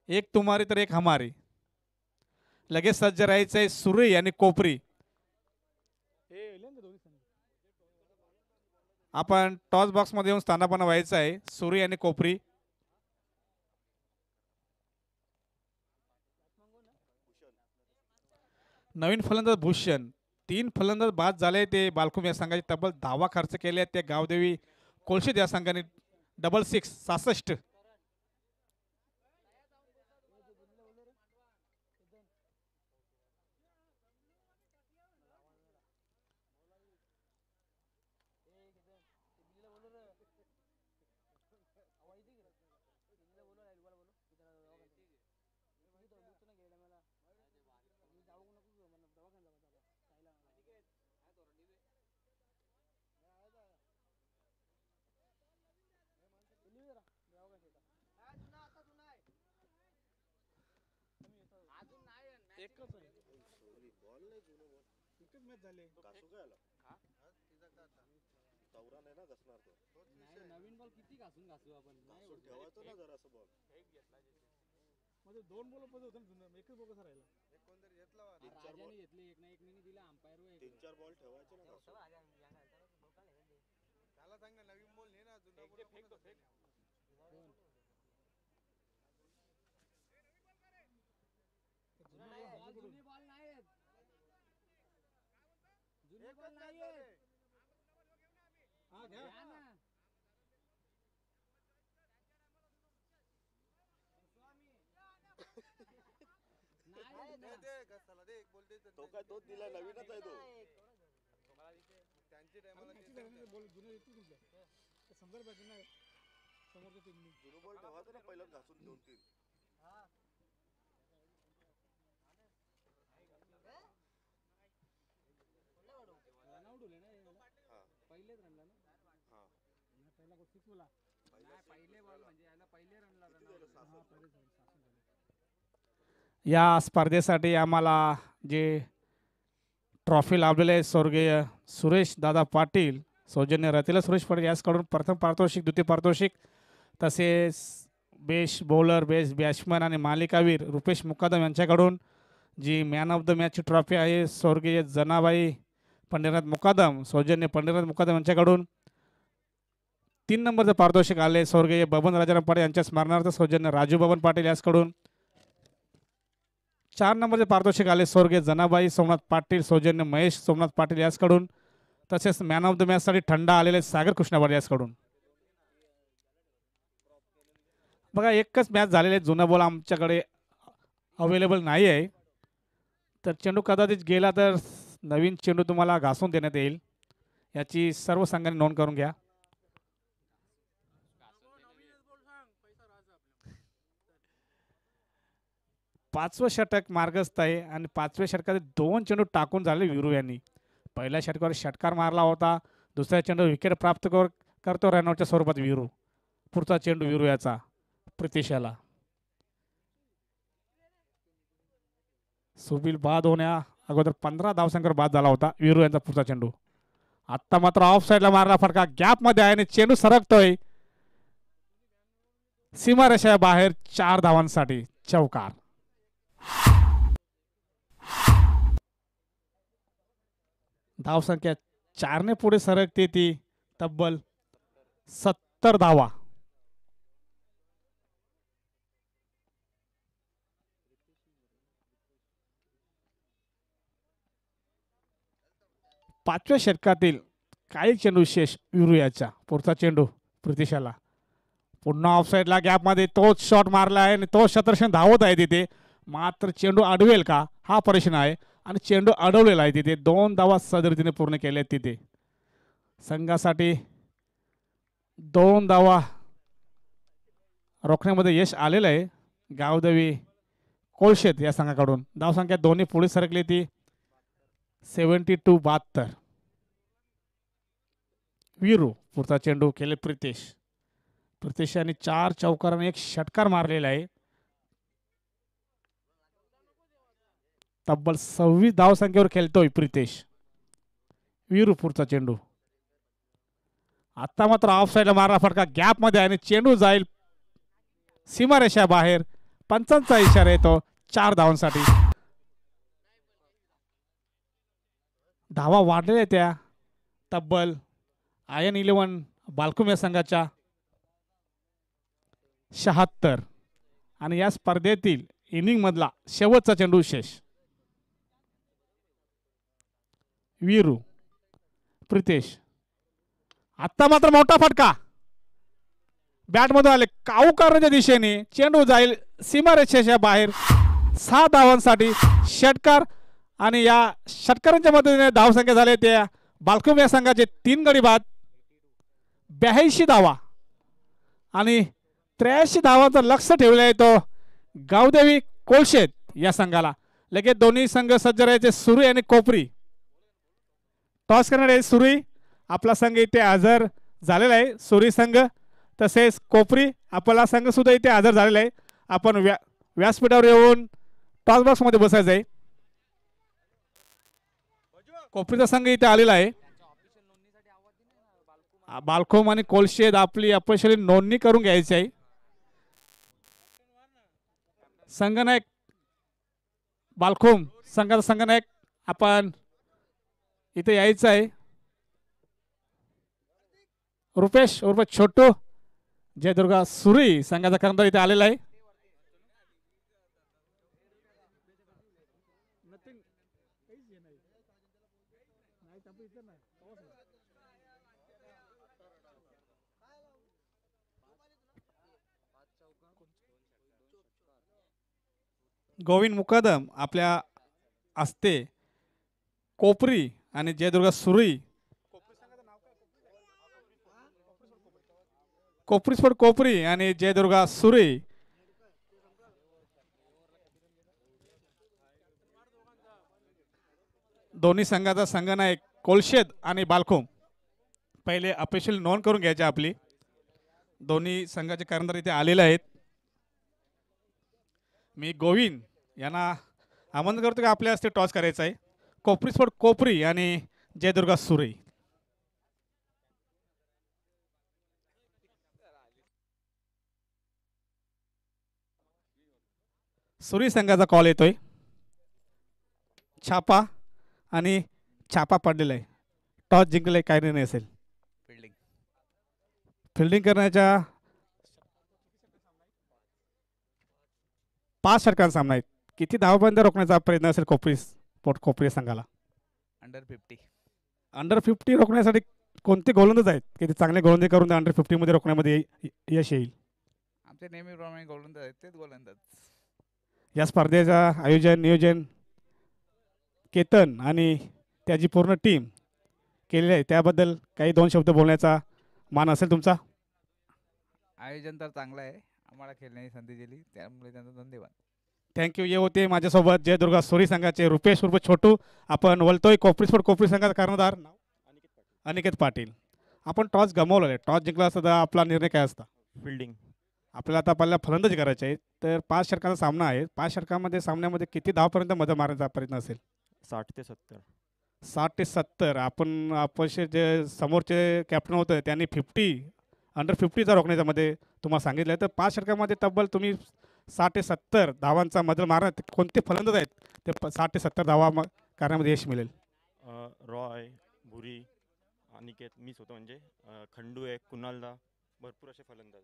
एक तुम्हारी तर एक हमारी. लगेच सज्ज राहायचंय सुरी आणि कोपरी. आपण टॉस बॉक्स मध्ये येऊन स्थानापन्न व्हायचं आहे. सुरी आणि कोपरी. नवीन फलंदाज भूषण. 3 फलंदाज बाद झाले ते बालकुम या संघाचे. तब्बल 10 खर्च केले ते गावदेवी कोलशीत या संघाने. डबल 6 66. नवीन बॉल किती घासून घासू आपण. ठेवायचं ना जरा असं बॉल. मध्ये 2 बॉल मध्ये होतं ना. एकच बॉल कसा राहिला. एक कोणतरी घेतला राजाने घेतले. एक ना एक मिनी दिला अंपायर वर. 3-4 बॉल ठेवायचे ना घासून. त्याला सांग ना नवीन बॉल ने ना जुना बॉल फेक तो फेक. जुने बॉल नाही आहेत. जुने बॉल नाही आहेत. हा घ्या ना. तो काय तोच दिला नवीनच आहे तो. त्यांची टायमाला बॉल जुने येतील तुमच्या. समजा पाहिजे ना समोरच्या टीमनी. जुनं बॉल ठेवायचं ना पहिलं घासून 2-3. पहिलेच रनला ना. पहिला गोल 6 बोला. पहिले बॉल म्हणजे याला पहिले रनला या स्पर्धेसाठी आम्हाला जे ट्रॉफी लाभलेले आहे स्वर्गीय सुरेश दादा पाटील सौजन्य रतीला सुरेश पाटील याचकडून प्रथम पारितोषिक, द्वितीय पारितोषिक, तसेच बेस्ट बॉलर, बेस्ट बॅट्समन आणि मालिकावीर रुपेश मुकादम यांच्याकडून जी मॅन ऑफ द मॅचची ट्रॉफी आहे स्वर्गीय जनाबाई पंढरीनाथ मुकादम सौजन्य पंढरीनाथ मुकादम यांच्याकडून. 3 नंबरचं पारितोषिक आले स्वर्गीय बबन राजाराम पाटील यांच्या स्मरणार्थ सौजन्य राजू बबन पाटील याचकडून. 4 नंबरचे पारितोषिक आले स्वर्गीय जनाबाई सोमनाथ पाटील सौजन्य महेश सोमनाथ पाटील याचकडून. तसेच मॅन ऑफ द मॅचसाठी थंडा आलेले सागर कृष्णा पाटील याचकडून. बघा एकच मॅच झालेले जुना बॉल आमच्याकडे अवेलेबल नाही आहे. तर चेंडू कदाचित गेला तर नवीन चेंडू तुम्हाला घासून देण्यात येईल. याची सर्व संघांनी नोंद करून घ्या. 5वं षटक मार्गस्थ आहे आणि 5व्या षटकात 2 चेंडू टाकून झाले वीरू यांनी. पहिल्या षटकावर षटकार मारला होता, दुसऱ्या चेंडू विकेट प्राप्त करतो रनआउटच्या स्वरूपात वीरू. पुढचा चेंडू वीरू याचा प्रितेश याला. सुबील बाद होण्या अगोदर 15 धावसंख्येवर बाद झाला होता वीरू यांचा पुढचा चेंडू. आत्ता मात्र ऑफ साईडला मारला फटका, गॅप मध्ये आहे आणि चेंडू सरकतोय सीमारेषा बाहेर. 4 धावांसाठी चौकार. धावसंख्या 4ने पुढे सरकते ती तब्बल 70 धावा. पाचव्या षटकातील काही चेंडू विशेष वीरू याच्या. पुढचा चेंडू प्रितेशाला. पुन्हा ऑफसाईडला गॅपमध्ये तोच शॉट मारला आहे आणि तो शतरक्षण धावत आहे तिथे. मात्र चेंडू अडवेल का हा प्रश्न आहे आणि चेंडू अडवलेला आहे तिथे. 2 धावा सदरीतीने पूर्ण केल्या तिथे. संघासाठी 2 धावा रोखण्यामध्ये यश आलेलं आहे गावदेवी कोळशेत या संघाकडून. धावसंख्या दोन्ही पुढे सरकली ती 72-72. वीरू पुढचा चेंडू केले प्रितेश. प्रितेश यांनी 4 चौकार आणि 1 षटकार मारलेला आहे. तब्बल 26 धावसंख्येवर खेळतोय प्रितेश. वीरू पुढचा चेंडू. आता मात्र ऑफ साईडला मारला फटका, गॅप मध्ये आणि चेंडू जाईल सीमारेषा बाहेर. पंचांचा इशारा येतो 4 धावांसाठी. धावा वाढलेल्या त्या तब्बल आयन 11 बालकुम या संघाच्या 76 आणि या स्पर्धेतील इनिंग मधला शेवटचा चेंडू शेष. वीरू प्रितेश. आता मात्र मोठा फटका बॅट मधून आले, काऊ करण्याच्या दिशेने चेंडू जाईल सीमारेषेच्या बाहेर. 6 धावांसाठी षटकार आणि या षटकारांच्या मदतीने धावसंख्या झाले त्या बालकुम या संघाचे 3 गडी बाद 82 धावा आणि 83 धावांचा लक्ष ठेवला आहे तो गावदेवी कोळशेत या संघाला. लगेच दोन्ही संघ सज्ज राहायचे. सुरी आणि कोपरी. टॉस करणारे सुरी आपला संघ इथे हजर झालेला आहे. सुरी संघ तसेच कोपरी आपला संघ सुद्धा इथे हजर झालेला आहे. आपण व्यासपीठावर येऊन टॉस बॉक्स मध्ये बसायचं आहे. कोपरीचा संघ इथे आलेला आहे. बालकोम आणि कोळशेत आपली अपयशाली नोंदणी करून घ्यायची आहे. संघनायक बालकोम संघाचा संघनायक आपण इथे यायचं आहे. रुपेश उर्फ छोटू जयदुर्गा सुरी संघाचा कर्णधार इथे आलेला आहे. गोविंद मुकदम आपल्या असते. कोपरी आणि जयदुर्गा सुरी. कोपरी स्पोर्ट कोपरी आणि जयदुर्गा सुरी दोन्ही संघाचा संघनायक कोळशेत आणि बालकोम. पहिले अपयशाली नोंद करून घ्यायची आपली. दोन्ही संघाचे कर्णधार इथे आलेले आहेत. मी गोविंद यांना आमंत्रण करतो की आपल्या हस्ते टॉस करायचा आहे. कोपरी स्पोर्ट कोपरी आणि जयदुर्गा सुरी. सुरी संघाचा कॉल येतोय. छापा आणि छापा पडलेला आहे. टॉस जिंकले काय निर्णय असेल. फिल्डिंग करण्याच्या 5 षटकांचा सामना आहे. किती धावापर्यंत रोखण्याचा प्रयत्न असेल कोपरी स्पोर्ट कोपरी संघाला. अंडर 50 रोखण्यासाठी कोणते गोलंदाज आहेत की ते चांगले गोलंदाजी करून अंडर 50 मध्ये रोखण्यामध्ये यश येईल. आमचे नेहमीप्रमाणे गोलंदाज आहेत तेच गोलंदाज. या स्पर्धेचा आयोजन नियोजन केतन आणि त्याची पूर्ण टीम केलेली आहे. त्याबद्दल काही 2 शब्द बोलण्याचा मान असेल तुमचा. आयोजन तर चांगलं आहे. आम्हाला खेळण्याची संधी दिली त्यामुळे त्यांचा धन्यवाद. थँक्यू. ये होते माझ्यासोबत जयदुर्गा सोरी संघाचे रुपेश उर्फ छोटू. आपण वलतोय कोपरी स्पोर्ट कोपरी संघाचा कर्णधार नाव अनिकेत पाटील. आपण टॉस गमावलेला आहे. टॉस जिंकला असता तर आपला निर्णय काय असता? फिल्डिंग. आपल्याला आता पहिल्या फलंदाजी करायची आहे. तर 5 षटकांचा सामना आहे. 5 षटकांमध्ये सामन्यामध्ये किती धावपर्यंत मदत मारण्याचा प्रयत्न असेल? 60 ते 70. 60 ते 70. आपण अपयशी जे समोरचे कॅप्टन होते त्यांनी 50 अंडर 50चा रोखण्याच्या मध्ये तुम्हाला सांगितलं आहे. तर 5 षटकामध्ये तब्बल तुम्ही 60 ते 70 धावांचा मदत मारणार. कोणते फलंदाज आहेत ते 60 ते 70 धावा करण्यामध्ये यश मिळेल? रॉय, भुरी, अनिकेत, मीच होतो म्हणजे खंडू आहे, कुणालदा, भरपूर असे फलंदाज.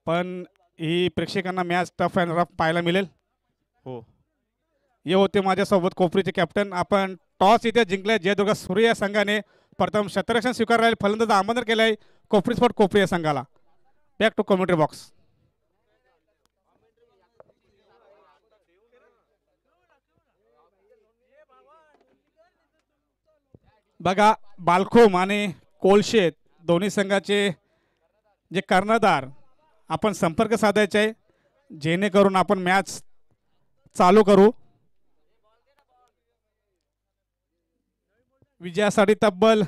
पण ही प्रेक्षकांना मॅच टफ अँड रफ पाहायला मिळेल. हो. हे होते माझ्यासोबत कोपरीचे कॅप्टन. आपण टॉस इथे जिंकले. जयदुर्गा सूर्य या संघाने प्रथम क्षेत्ररक्षण स्वीकारले. फलंदाज आमंत्रण केलं आहे कोपरी स्पोर्ट कोपरी या संघाला. Back to commentary box. बघा, बालखोम आणि कोलशेत दोन्ही संघाचे जे कर्णधार आपण संपर्क साधायचे आहे जेणेकरून आपण मॅच चालू करू. विजयासाठी तब्बल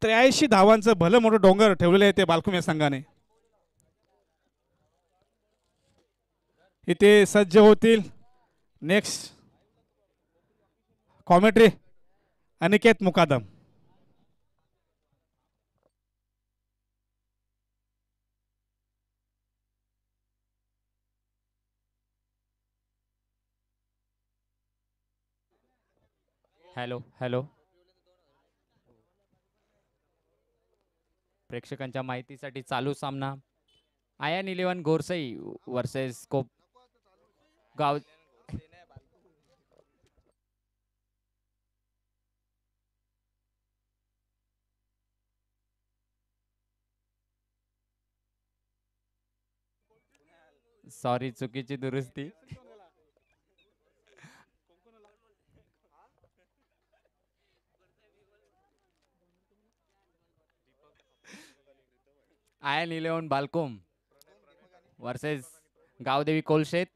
83 धावांचं भलं मोठं डोंगर ठेवलेलं आहे ते बालखोम या संघाने. इथे सज्ज होतील next commentary Aniket Mukadam. Hello hello. प्रेक्षकांच्या माहितीसाठी चालू सामना आयन 11 गोरसई वर्सेस कोप गाव. सॉरी, चुकीची दुरुस्ती. आयन 11 बालकोम वर्सेस गावदेवी कोलशेत.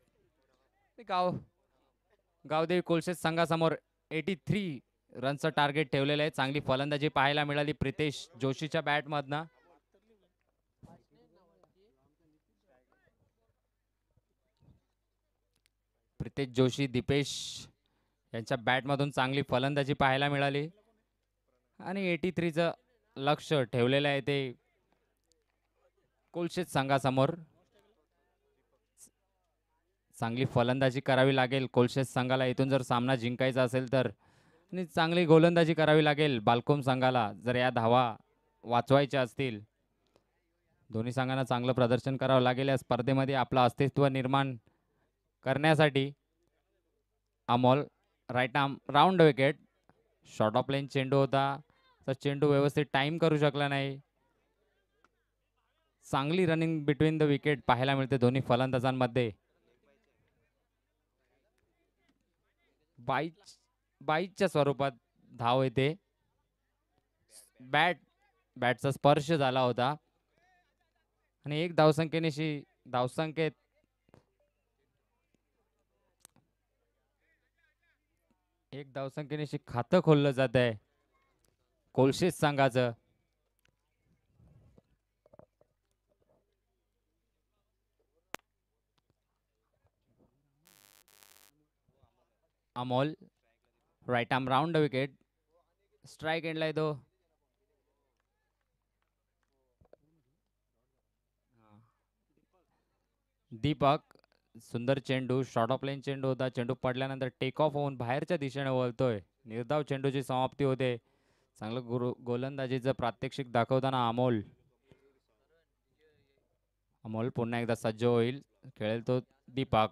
गावदेवी कोलशेत संघासमोर 83 रनचं टार्गेट ठेवलेलं आहे. चांगली फलंदाजी पाहायला मिळाली प्रितेश जोशीच्या बॅटमधनं. प्रितेश जोशी, दीपेश यांच्या बॅटमधून चांगली फलंदाजी पाहायला मिळाली आणि 83चं लक्ष ठेवलेलं आहे ते कोलशेत संघासमोर. चांगली फलंदाजी करावी लागेल कोलशेत संघाला इथून जर सामना जिंकायचा असेल तर, आणि चांगली गोलंदाजी करावी लागेल बालकोम संघाला जर या धावा वाचवायच्या असतील. दोन्ही संघांना चांगलं प्रदर्शन करावं लागेल या स्पर्धेमध्ये आपलं अस्तित्व निर्माण करण्यासाठी. Amol right arm round wicket. Short of length चेंडू होता तर चेंडू व्यवस्थित टाइम करू शकला नाही. चांगली रनिंग बिटवीन द विकेट पाहायला मिळते दोन्ही फलंदाजांमध्ये. 22च्या स्वरूपात धाव येते. बॅटचा स्पर्श झाला होता आणि एक धावसंख्येत खातं खोललं जात आहे कोलशेत संघाचं. Amol right arm round wicket. Strike एंडला आहे तो. दीपक, सुंदर चेंडू, शॉर्ट ऑफ लाईन चेंडू होता. चेंडू पडल्यानंतर टेक ऑफ होऊन बाहेरच्या दिशेने वळतोय. निर्धाव चेंडूची समाप्ती होते. चांगलं गोलंदाजीचं प्रात्यक्षिक दाखवताना अमोल पुन्हा एकदा सज्ज होईल. खेळेल तो दीपक.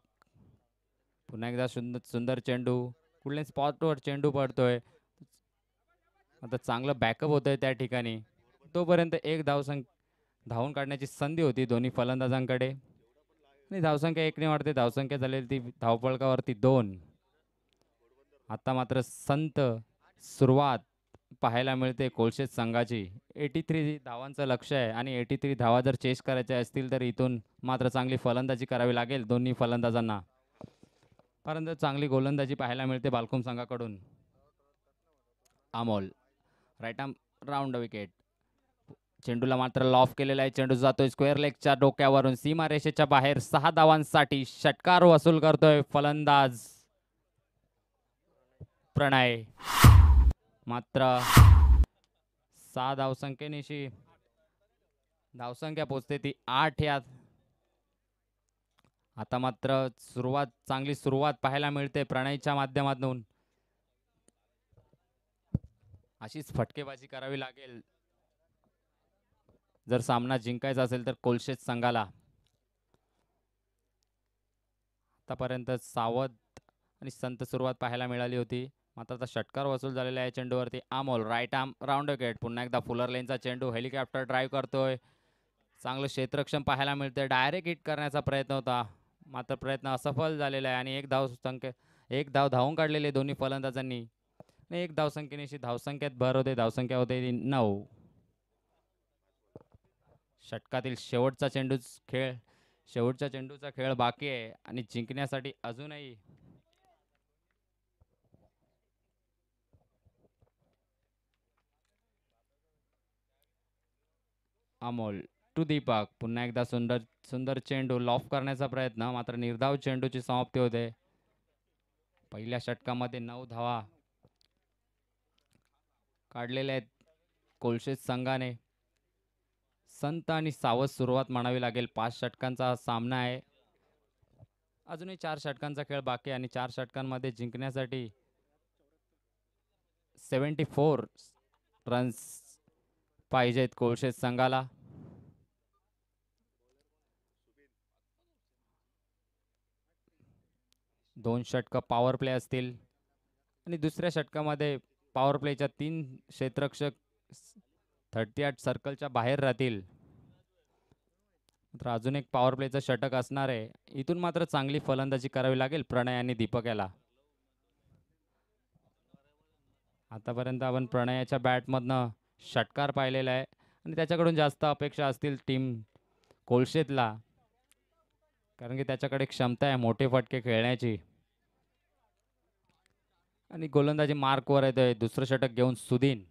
पुन्हा एकदा सुंदर चेंडू. कुठल्या स्पॉटवर चेंडू पडतोय. आता चांगलं बॅकअप होतंय त्या ठिकाणी. तोपर्यंत एक धावून काढण्याची संधी होती दोन्ही फलंदाजांकडे आणि धावसंख्या 1ने वाढते. धावसंख्या झालेली ती धावफलकावरती 2. आता मात्र संत सुरुवात पाहायला मिळते कोलशेत संघाची. 83 धावांचं लक्ष आहे आणि 83 धावा जर चेस करायच्या असतील तर इथून मात्र चांगली फलंदाजी करावी लागेल दोन्ही फलंदाजांना. परंतु चांगली गोलंदाजी पाहायला मिळते बालकोम संघाकडून. Amol right arm round wicket. चेंडूला मात्र लॉफ केलेला आहे. चेंडू जातोय स्क्वेअर लेगच्या डोक्यावरून सीमारेषेच्या बाहेर. 6 धावांसाठी षटकार वसूल करतोय फलंदाज प्रणय. मात्र 6 धावसंख्येनिशी धावसंख्या पोचते ती 8 यात. आता मात्र चांगली सुरुवात पाहायला मिळते प्रणयच्या माध्यमातून. अशीच फटकेबाजी करावी लागेल जर सामना जिंकायचा असेल तर कोलशेत संघाला. आतापर्यंत सावध आणि संत सुरुवात पाहायला मिळाली होती. मात्र आता षटकार वसूल झालेला आहे चेंडूवरती. Amol right arm round wicket. पुन्हा एकदा फुलर लेनचा चेंडू हेलिकॉप्टर ड्राईव्ह करतोय. चांगलं क्षेत्ररक्षण पाहायला मिळते. डायरेक्ट हिट करण्याचा प्रयत्न होता मात्र प्रयत्न असफल झालेला आहे. आणि एक धाव धावून काढलेले दोन्ही फलंदाजांनी. एक धावसंख्येनिशी धावसंख्येत भर होते. धावसंख्या होते 9. षटकातील शेवटच्या चेंडूचा खेळ बाकी आहे आणि जिंकण्यासाठी अजूनही अमोल टू दीपक. पुन्हा एकदा सुंदर चेंडू लॉफ करण्याचा प्रयत्न मात्र निर्धाव चेंडूची समाप्ती होते. पहिल्या षटकामध्ये 9 धावा काढलेल्या आहेत कोलशेत संघाने. संत आणि सावध सुरुवात म्हणावी लागेल. 5 षटकांचा सामना आहे. अजूनही 4 षटकांचा खेळ बाकी आहे आणि 4 षटकांमध्ये जिंकण्यासाठी 74 रन्स पाहिजेत कोलशेत संघाला. दोन षटक पॉवर प्ले असतील आणि दुसऱ्या षटकामध्ये पॉवर प्लेच्या 3 क्षेत्ररक्षक 38 सर्कलच्या बाहेर राहतील. मात्र अजून एक पॉवर प्लेचं षटक असणार आहे. इथून मात्र चांगली फलंदाजी करावी लागेल प्रणय आणि दीपक याला. आतापर्यंत आपण प्रणयाच्या बॅटमधनं षटकार पाहिलेला आहे आणि त्याच्याकडून जास्त अपेक्षा असतील टीम कोलशेतला, कारण की त्याच्याकडे क्षमता आहे मोठे फटके खेळण्याची. आणि गोलंदाजी मार्कवर येतोय. दुसरं षटक घेऊन सुबील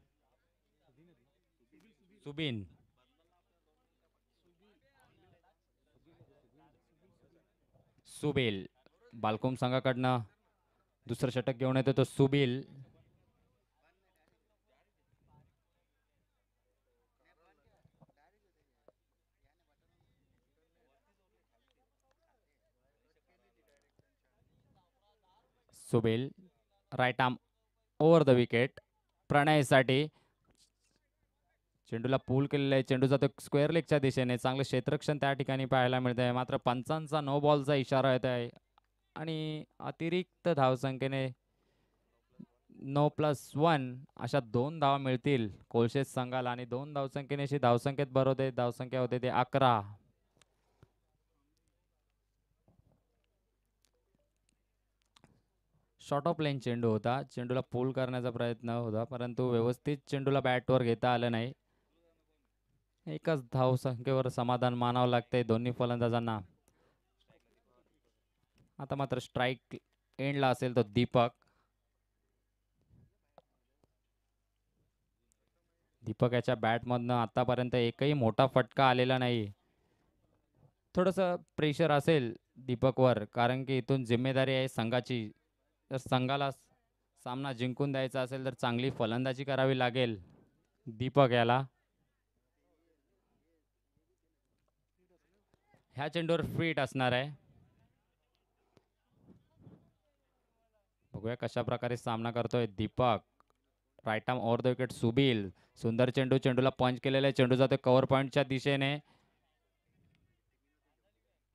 बालकोम संघाकडनं दुसरं षटक घेऊन येतो तो Subil. Subil right arm over the wicket प्रणयसाठी. चेंडूला पूल केलेला आहे. चेंडू जातो स्क्वेअर लेगच्या दिशेने. चांगलं क्षेत्ररक्षण त्या ठिकाणी पाहायला मिळत आहे. मात्र पंचांचा नो बॉलचा इशारा येत आहे आणि अतिरिक्त धावसंख्येने 9+1 अशा 2 धावा मिळतील कोलशेत संघाला आणि 2 धावसंख्येने धावसंख्येत भर होते. धावसंख्या होते ते 11. शॉर्ट ऑफ लाईन चेंडू होता. चेंडूला पूल करण्याचा प्रयत्न होता परंतु व्यवस्थित चेंडूला बॅटवर घेता आलं नाही. एकच धावसंख्येवर समाधान मानावं लागतंय दोन्ही फलंदाजांना. आता मात्र स्ट्राईक एंडला असेल तो दीपक याच्या बॅटमधनं आतापर्यंत एकही मोठा फटका आलेला नाही. थोडंसं प्रेशर असेल दीपकवर कारण की इथून जिम्मेदारी आहे संघाची. तर संघाला सामना जिंकून द्यायचा असेल तर चांगली फलंदाजी करावी लागेल दीपक याला. ह्या चेंडूवर फिट असणार आहे. बघूया कशा प्रकारे सामना करतोय Deepak. Right arm over the wicket Subil. सुंदर चेंडूला पंच केलेला आहे. चेंडू जातोय कव्हर पॉइंटच्या दिशेने.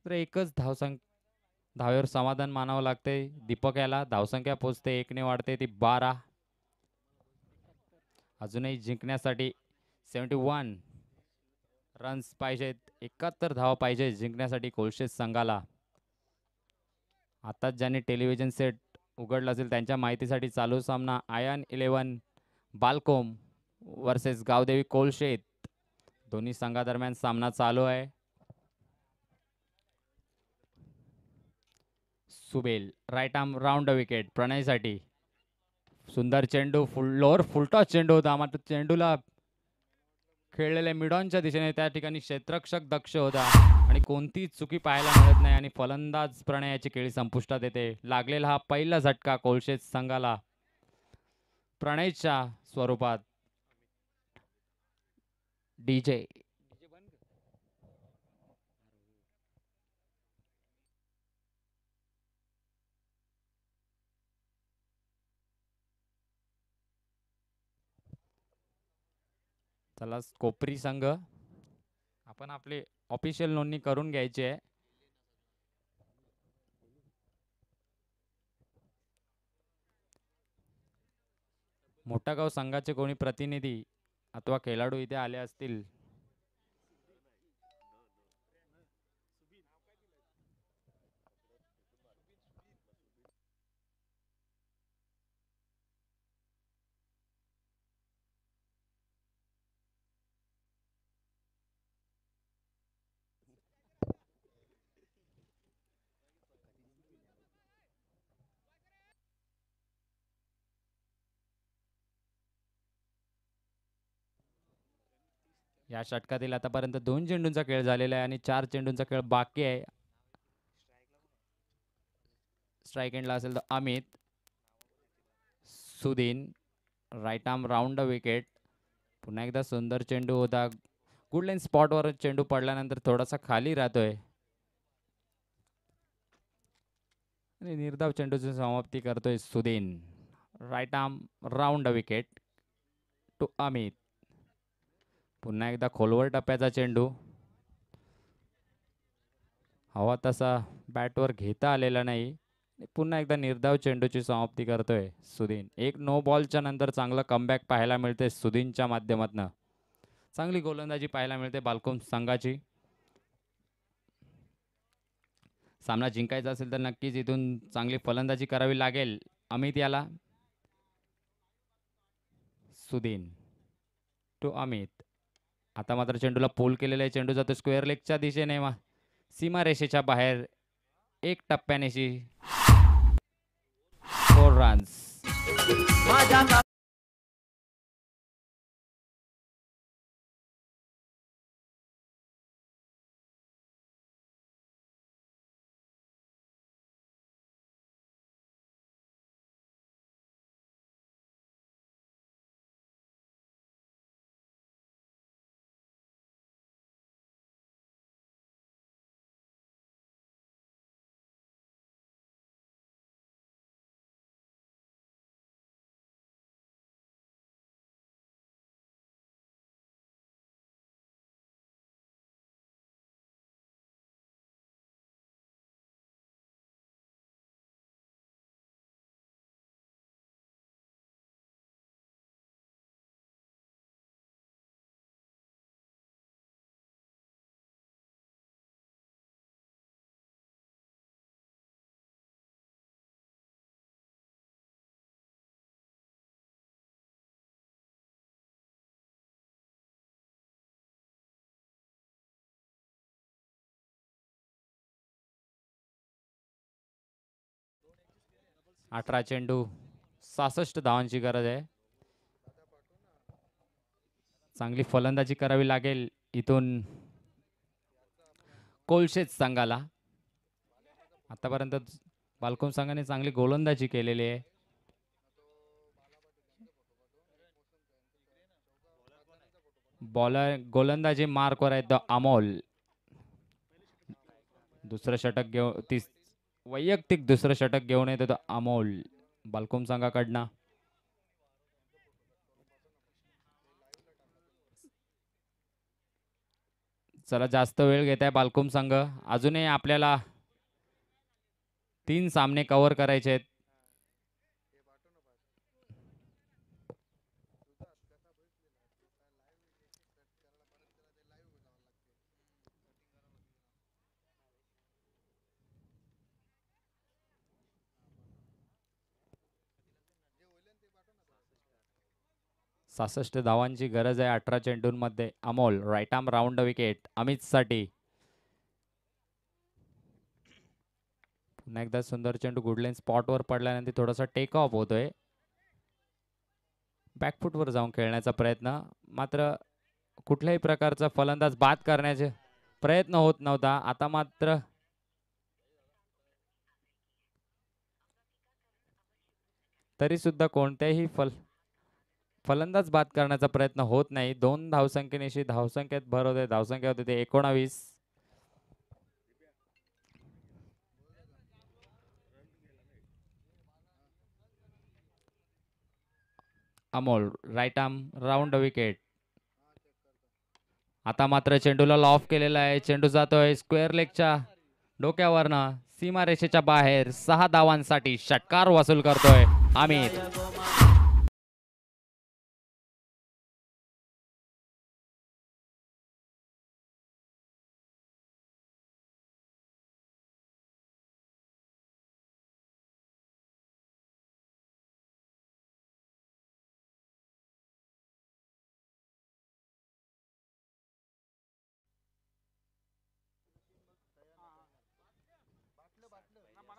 तर एकच धावेवर समाधान मानावं लागतंय दीपक याला. धावसंख्या पोचते 1 ने वाढते ती 12. अजूनही जिंकण्यासाठी 71 रन्स पाहिजेत. 71 धावा पाहिजे जिंकण्यासाठी कोलशेत संघाला. आताच ज्यांनी टेलिव्हिजन सेट उघडला असेल त्यांच्या माहितीसाठी चालू सामना आयन 11 बालकोम वर्सेस गावदेवी कोलशेत. दोन्ही संघादरम्यान सामना चालू आहे. Subel right arm round wicket प्रणयसाठी. सुंदर चेंडू लोअर फुलटॉस चेंडू होता मात्र चेंडूला खेळलेल्या मिडॉनच्या दिशेने त्या ठिकाणी क्षेत्ररक्षक दक्ष होता आणि कोणतीच चुकी पाहायला मिळत नाही आणि फलंदाज प्रणयाची खेळी संपुष्टात येते. लागलेला हा पहिला झटका कोळशेत संघाला प्रणयच्या स्वरूपात. डीजे चला कोपरी संघ आपण आपले ऑफिशियल नोंदणी करून घ्यायची आहे. मोठागाव संघाचे कोणी प्रतिनिधी अथवा खेळाडू इथे आले असतील या षटकातील आतापर्यंत 2 चेंडूंचा खेळ झालेला आहे आणि 4 चेंडूंचा खेळ बाकी आहे. स्ट्राईक एंडला असेल तर Amit. Sudin right arm round wicket. पुन्हा एकदा सुंदर चेंडू होता. गुड लाईन स्पॉटवर चेंडू पडल्यानंतर थोडासा खाली राहतोय आणि निर्धाव चेंडूची समाप्ती करतोय Sudin. Right arm round wicket to Amit. पुन्हा एकदा खोलवर टप्प्याचा चेंडू. हवा तसा बॅटवर घेता आलेला नाही. पुन्हा एकदा निर्धाव चेंडूची समाप्ती करतोय सुदीन. एक नो बॉलच्या नंतर चांगलं कमबॅक पाहायला मिळते सुदीनच्या माध्यमातून. चांगली गोलंदाजी पाहायला मिळते बालकोम संघाची. सामना जिंकायचा असेल तर नक्कीच इथून चांगली फलंदाजी करावी लागेल अमित याला. सुदीन टू अमित. आता मात्र चेंडूला पोल केलेला आहे. चेंडू जातो स्क्वेअर लेगच्या दिशेने सीमारेषेच्या बाहेर. एक टप्प्यानेशी 4 रन्स. 18 चेंडू 66 धावांची गरज आहे. चांगली फलंदाजी करावी लागेल इथून कोलशेत संघाला. आतापर्यंत बालकोम संघाने चांगली गोलंदाजी केलेली आहे. बॉलर गोलंदाजी मार्कवर आहेत अमोल. दुसरं षटक घेऊन वैयक्तिक दुसरं षटक घेऊन येतो अमोल बालकोम संघाकडनं. चला जास्त वेळ घेत आहे बालकोम संघ. अजूनही आपल्याला 3 सामने कव्हर करायचे आहेत. सहासष्ट धावांची गरज आहे 18 चेंडूंमध्ये. Amol right arm round wicket Amit साठी. पुन्हा एकदा सुंदर चेंडू गुडलेन स्पॉटवर पडल्यानंतर थोडासा टेक ऑफ होतोय. बॅकफुटवर जाऊन खेळण्याचा प्रयत्न, मात्र कुठल्याही प्रकारचा फलंदाज बाद करण्याचे प्रयत्न होत नव्हता. आता मात्र तरी सुद्धा कोणत्याही फलंदाज बाद करण्याचा प्रयत्न होत नाही. 2 धावसंख्येनिशी धावसंख्येत भर होते. धावसंख्या होते ते 19. Amol right arm round wicket. आता मात्र चेंडूला लॉफ केलेला आहे. चेंडू जातोय स्क्वेअर लेगच्या डोक्यावरनं सीमारेषेच्या बाहेर. 6 धावांसाठी षटकार वसूल करतोय अमित.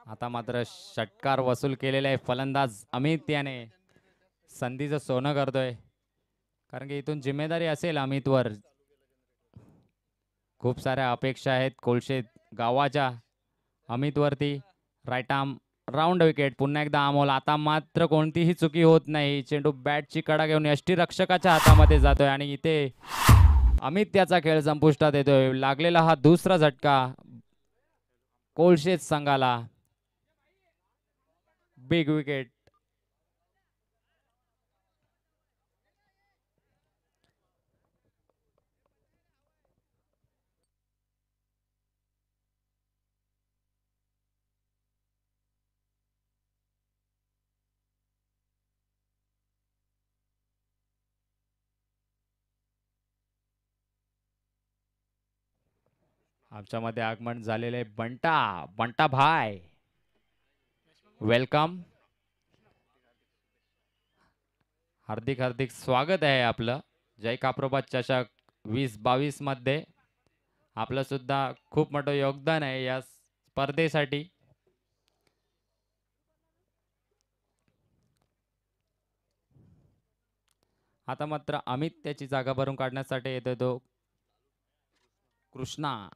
आता मात्र षटकार वसूल केलेले आहे फलंदाज अमित. याने संधीचं सोनं करतोय, कारण की इथून जिम्मेदारी असेल अमितवर. खूप साऱ्या अपेक्षा आहेत कोळशे गावाच्या अमितवरती. Right arm round wicket. पुन्हा एकदा अमोल. आता मात्र कोणतीही चुकी होत नाही. चेंडू बॅटची कडा घेऊन यष्टीरक्षकाच्या हातामध्ये जातोय आणि इथे अमित त्याचा खेळ संपुष्टात येतोय. लागलेला हा दुसरा झटका कोळशेच संघाला. Big wicket. आमच्यामध्ये आगमन झालेले बंटा भाई, वेलकम. हार्दिक हार्दिक स्वागत आहे आपलं जय काप्रोबा चषक 2022 मध्ये. आपलं सुद्धा खूप मोठं योगदान आहे या स्पर्धेसाठी. आता मात्र अमित त्याची जागा भरून काढण्यासाठी येतोय तो कृष्णा.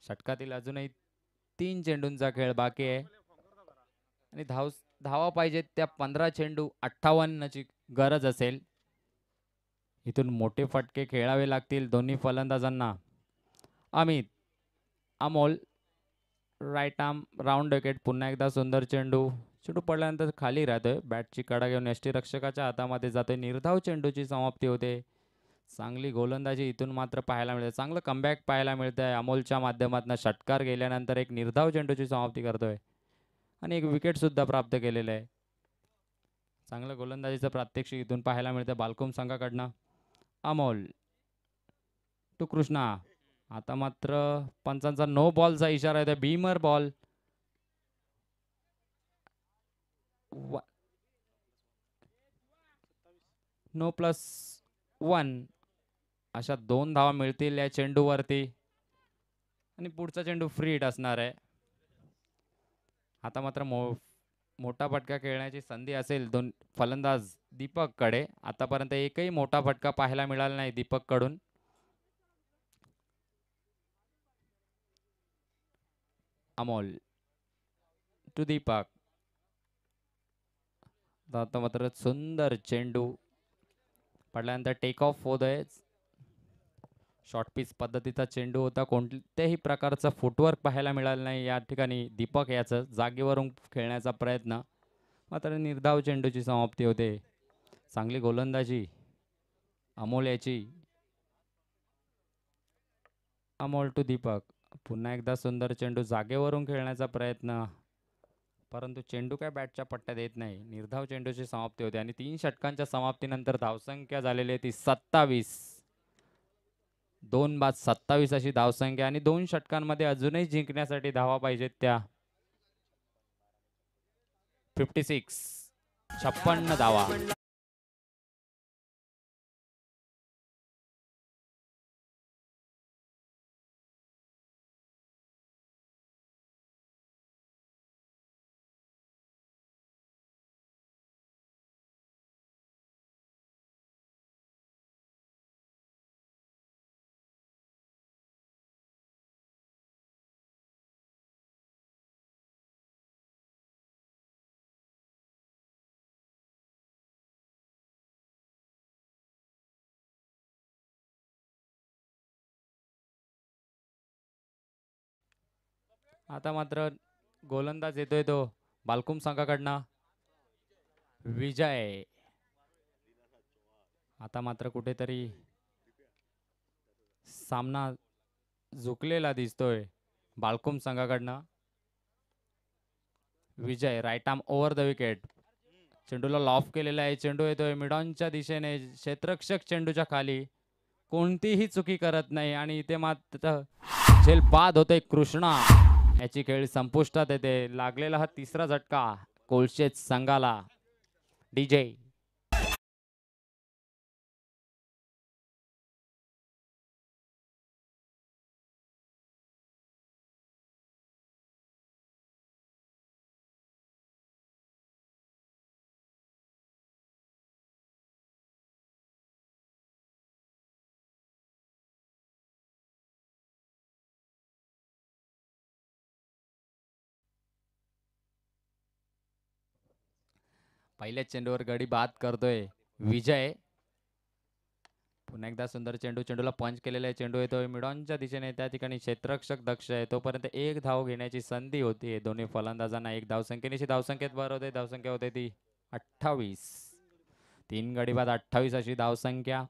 षटकातील अजूनही 3 चेंडूंचा खेळ बाकी आहे आणि धावा पाहिजेत त्या 15 चेंडू 58 ची गरज असेल. इथून मोठे फटके खेळावे लागतील दोन्ही फलंदाजांना. Amit, Amol right arm round wicket. पुन्हा एकदा सुंदर चेंडू. चेंडू पडल्यानंतर खाली राहतोय. बॅटची कडा घेऊन यष्टीरक्षकाच्या हातामध्ये जातोय. निर्धाव चेंडूची समाप्ती होते. चांगली गोलंदाजी इथून मात्र पाहायला मिळते. चांगलं कमबॅक पाहायला मिळतंय अमोलच्या माध्यमातून. षटकार गेल्यानंतर एक निर्धाव चेंडूची समाप्ती करतोय आणि एक विकेट सुद्धा प्राप्त केलेलं आहे. चांगलं गोलंदाजीचं प्रात्यक्षिक इथून पाहायला मिळतं बालकुम संघाकडनं. अमोल टू कृष्णा. आता मात्र पंचांचा नो बॉलचा इशारा येतोय. Beamer ball. नो +1 अशा 2 धावा मिळतील या चेंडूवरती आणि पुढचा चेंडू फ्री हिट असणार आहे. आता मात्र मोठा फटका खेळण्याची संधी असेल दोन फलंदाज दीपक कडे. आतापर्यंत एकही मोठा फटका पाहायला मिळाला नाही दीपक कडून. अमोल टू दीपक. आता मात्र सुंदर चेंडू पडल्यानंतर टेक ऑफ होतोय. शॉर्ट पिच पद्धतीचा चेंडू होता. कोणत्याही प्रकारचा फुटवर्क पाहायला मिळाला नाही या ठिकाणी. दीपक याचं जागेवरून खेळण्याचा प्रयत्न, मात्र निर्धाव चेंडूची समाप्ती होते. चांगली गोलंदाजी अमोल याची. अमोल टू दीपक. पुन्हा एकदा सुंदर चेंडू. जागेवरून खेळण्याचा प्रयत्न, परंतु चेंडू काय बॅटच्या पट्ट्यात येत नाही. निर्धाव चेंडूची समाप्ती होते आणि 3 षटकांच्या समाप्तीनंतर धावसंख्या झालेली आहे ती 27. 2 बाद 27 अशी धावसंख्या आणि 2 षटकांमध्ये अजूनही जिंकण्यासाठी धावा पाहिजेत त्या 56 धावा. आता मात्र गोलंदाज येतोय तो बालकुम संघाकडनं विजय. आता मात्र कुठेतरी सामना झुकलेला दिसतोय बालकुम संघाकडनं. Vijay right arm over the wicket. चेंडूला लॉफ केलेला आहे. चेंडू येतोय मिडॉनच्या दिशेने. क्षेत्ररक्षक चेंडूच्या खाली कोणतीही चुकी करत नाही आणि इथे मात्र झेल बाद होते. कृष्णा याची खेळ संपुष्टात येते. लागलेला हा तिसरा झटका कोलशेत संघाला. डीजे पहिल्याच चेंडूवर गडी बाद करतोय विजय. पुन्हा एकदा सुंदर चेंडू. चेंडूला पंच केलेला आहे. चेंडू येतोय मिडॉनच्या दिशेने. त्या ठिकाणी क्षेत्ररक्षक दक्ष आहे. तोपर्यंत एक धाव घेण्याची संधी होती दोन्ही फलंदाजांना. एक धावसंख्येने धावसंख्येत भर होते. धावसंख्या होते ती 28. 3 गडी बाद 28 अशी धावसंख्या.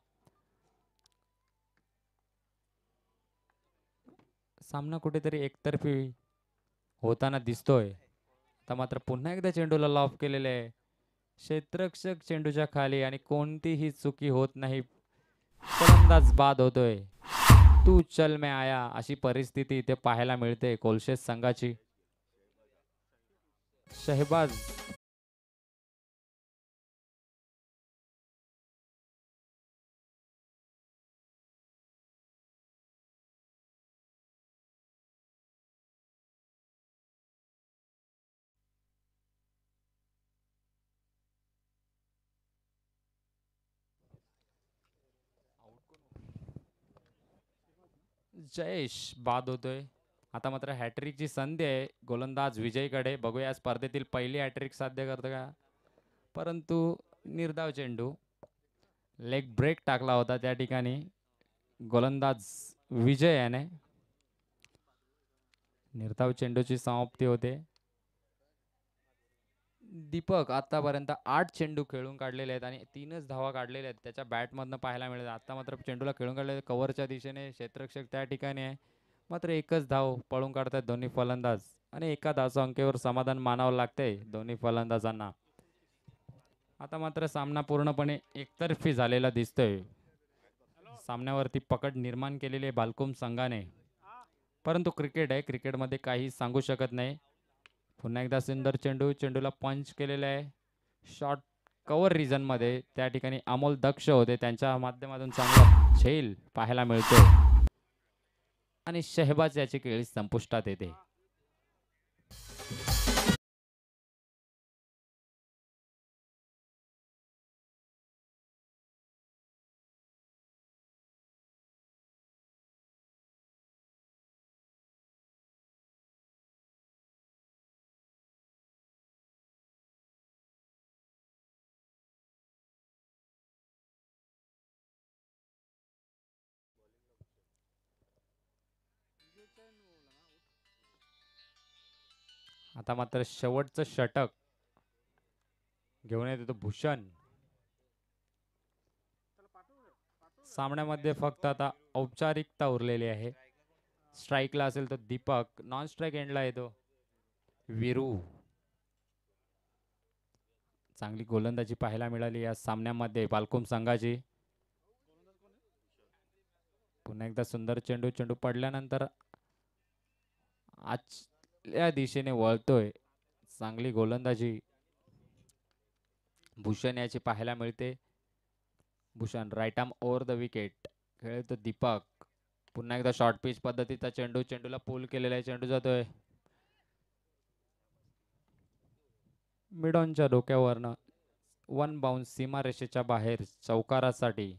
सामना कुठेतरी एकतर्फी होताना दिसतोय. आता मात्र पुन्हा एकदा चेंडूला लॉफ केलेले आहे. क्षेत्ररक्षक चेंडूच्या खाली आणि कोणतीही चुकी होत नाही. फलंदाज बाद होतोय. तू चल मैं आया अशी परिस्थिती इथे पाहायला मिळते कोलशेत संघाची. शहबाज जयेश बाद होतोय. आता मात्र हॅट्रिकची संधी आहे गोलंदाज विजयकडे. बघूया या स्पर्धेतील पहिली हॅट्रिक साध्य करतो का. परंतु निर्धाव चेंडू. लेग ब्रेक टाकला होता त्या ठिकाणी गोलंदाज विजय याने. निर्धाव चेंडूची समाप्ती होते. दीपक आतापर्यंत 8 चेंडू खेळून काढलेले आहेत आणि 3च धावा काढलेल्या आहेत त्याच्या बॅटमधनं पाहायला मिळेल. आता मात्र चेंडूला खेळून काढले कव्हरच्या दिशेने. क्षेत्ररक्षक त्या ठिकाणी आहे. मात्र एकच धाव पळून काढतात दोन्ही फलंदाज आणि एका धावसंख्येवर समाधान मानावं लागतंय दोन्ही फलंदाजांना. आता मात्र सामना पूर्णपणे एकतर्फी झालेला दिसतोय. सामन्यावरती पकड निर्माण केलेली आहे बालकुम संघाने. परंतु क्रिकेट आहे. क्रिकेटमध्ये काही सांगू शकत नाही. पुन्हा एकदा सुंदर चेंडू. चेंडूला पंच केलेला आहे. शॉर्ट कव्हर रिजन मध्ये त्या ठिकाणी अमोल दक्ष होते. त्यांच्या माध्यमातून चांगला झेल पाहायला मिळतो आणि शहबाज याची खेळी संपुष्टात येते. आता मात्र शेवटचं षटक घेऊन येतो भूषण. सामन्यामध्ये फक्त आता औपचारिकता उरलेली आहे. स्ट्राईकला असेल तर दीपक. नॉन स्ट्राईक एंडला येतो विरू. चांगली गोलंदाजी पाहायला मिळाली या सामन्यामध्ये बालकुम संघाची. पुन्हा एकदा सुंदर चेंडू. चेंडू पडल्यानंतर आजल्या दिशेने वळतोय. चांगली गोलंदाजी भूषण याची पाहायला मिळते. Bhushan right arm over the wicket खेळतो दीपक. पुन्हा एकदा शॉर्ट पिच पद्धतीचा चेंडू. चेंडूला पूल केलेला आहे. चेंडू जातोय मिडॉनच्या डोक्यावरनं. 1 बाउन्स सीमारेषेच्या बाहेर चौकारासाठी.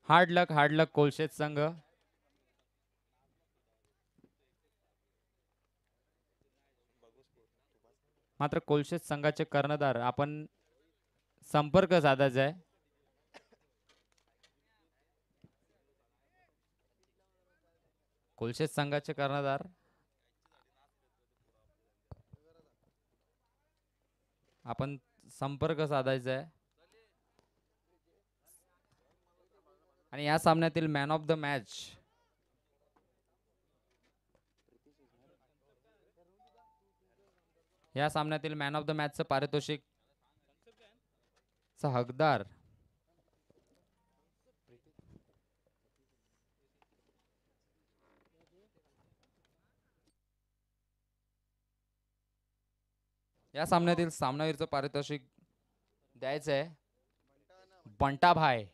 हार्ड लक कोलशेत संघ. मात्र कोलशेत संघाचे कर्णधार आपण संपर्क साधायचा आहे. कोलशेत संघाचे कर्णधार आपण संपर्क साधायचा आहे. आणि या सामन्यातील मॅन ऑफ द मॅच या सामन्यातील मॅन ऑफ द मॅचचं पारितोषिक चा हकदार या सामन्यातील सामनावीरचं पारितोषिक द्यायचं आहे बंटा भाई.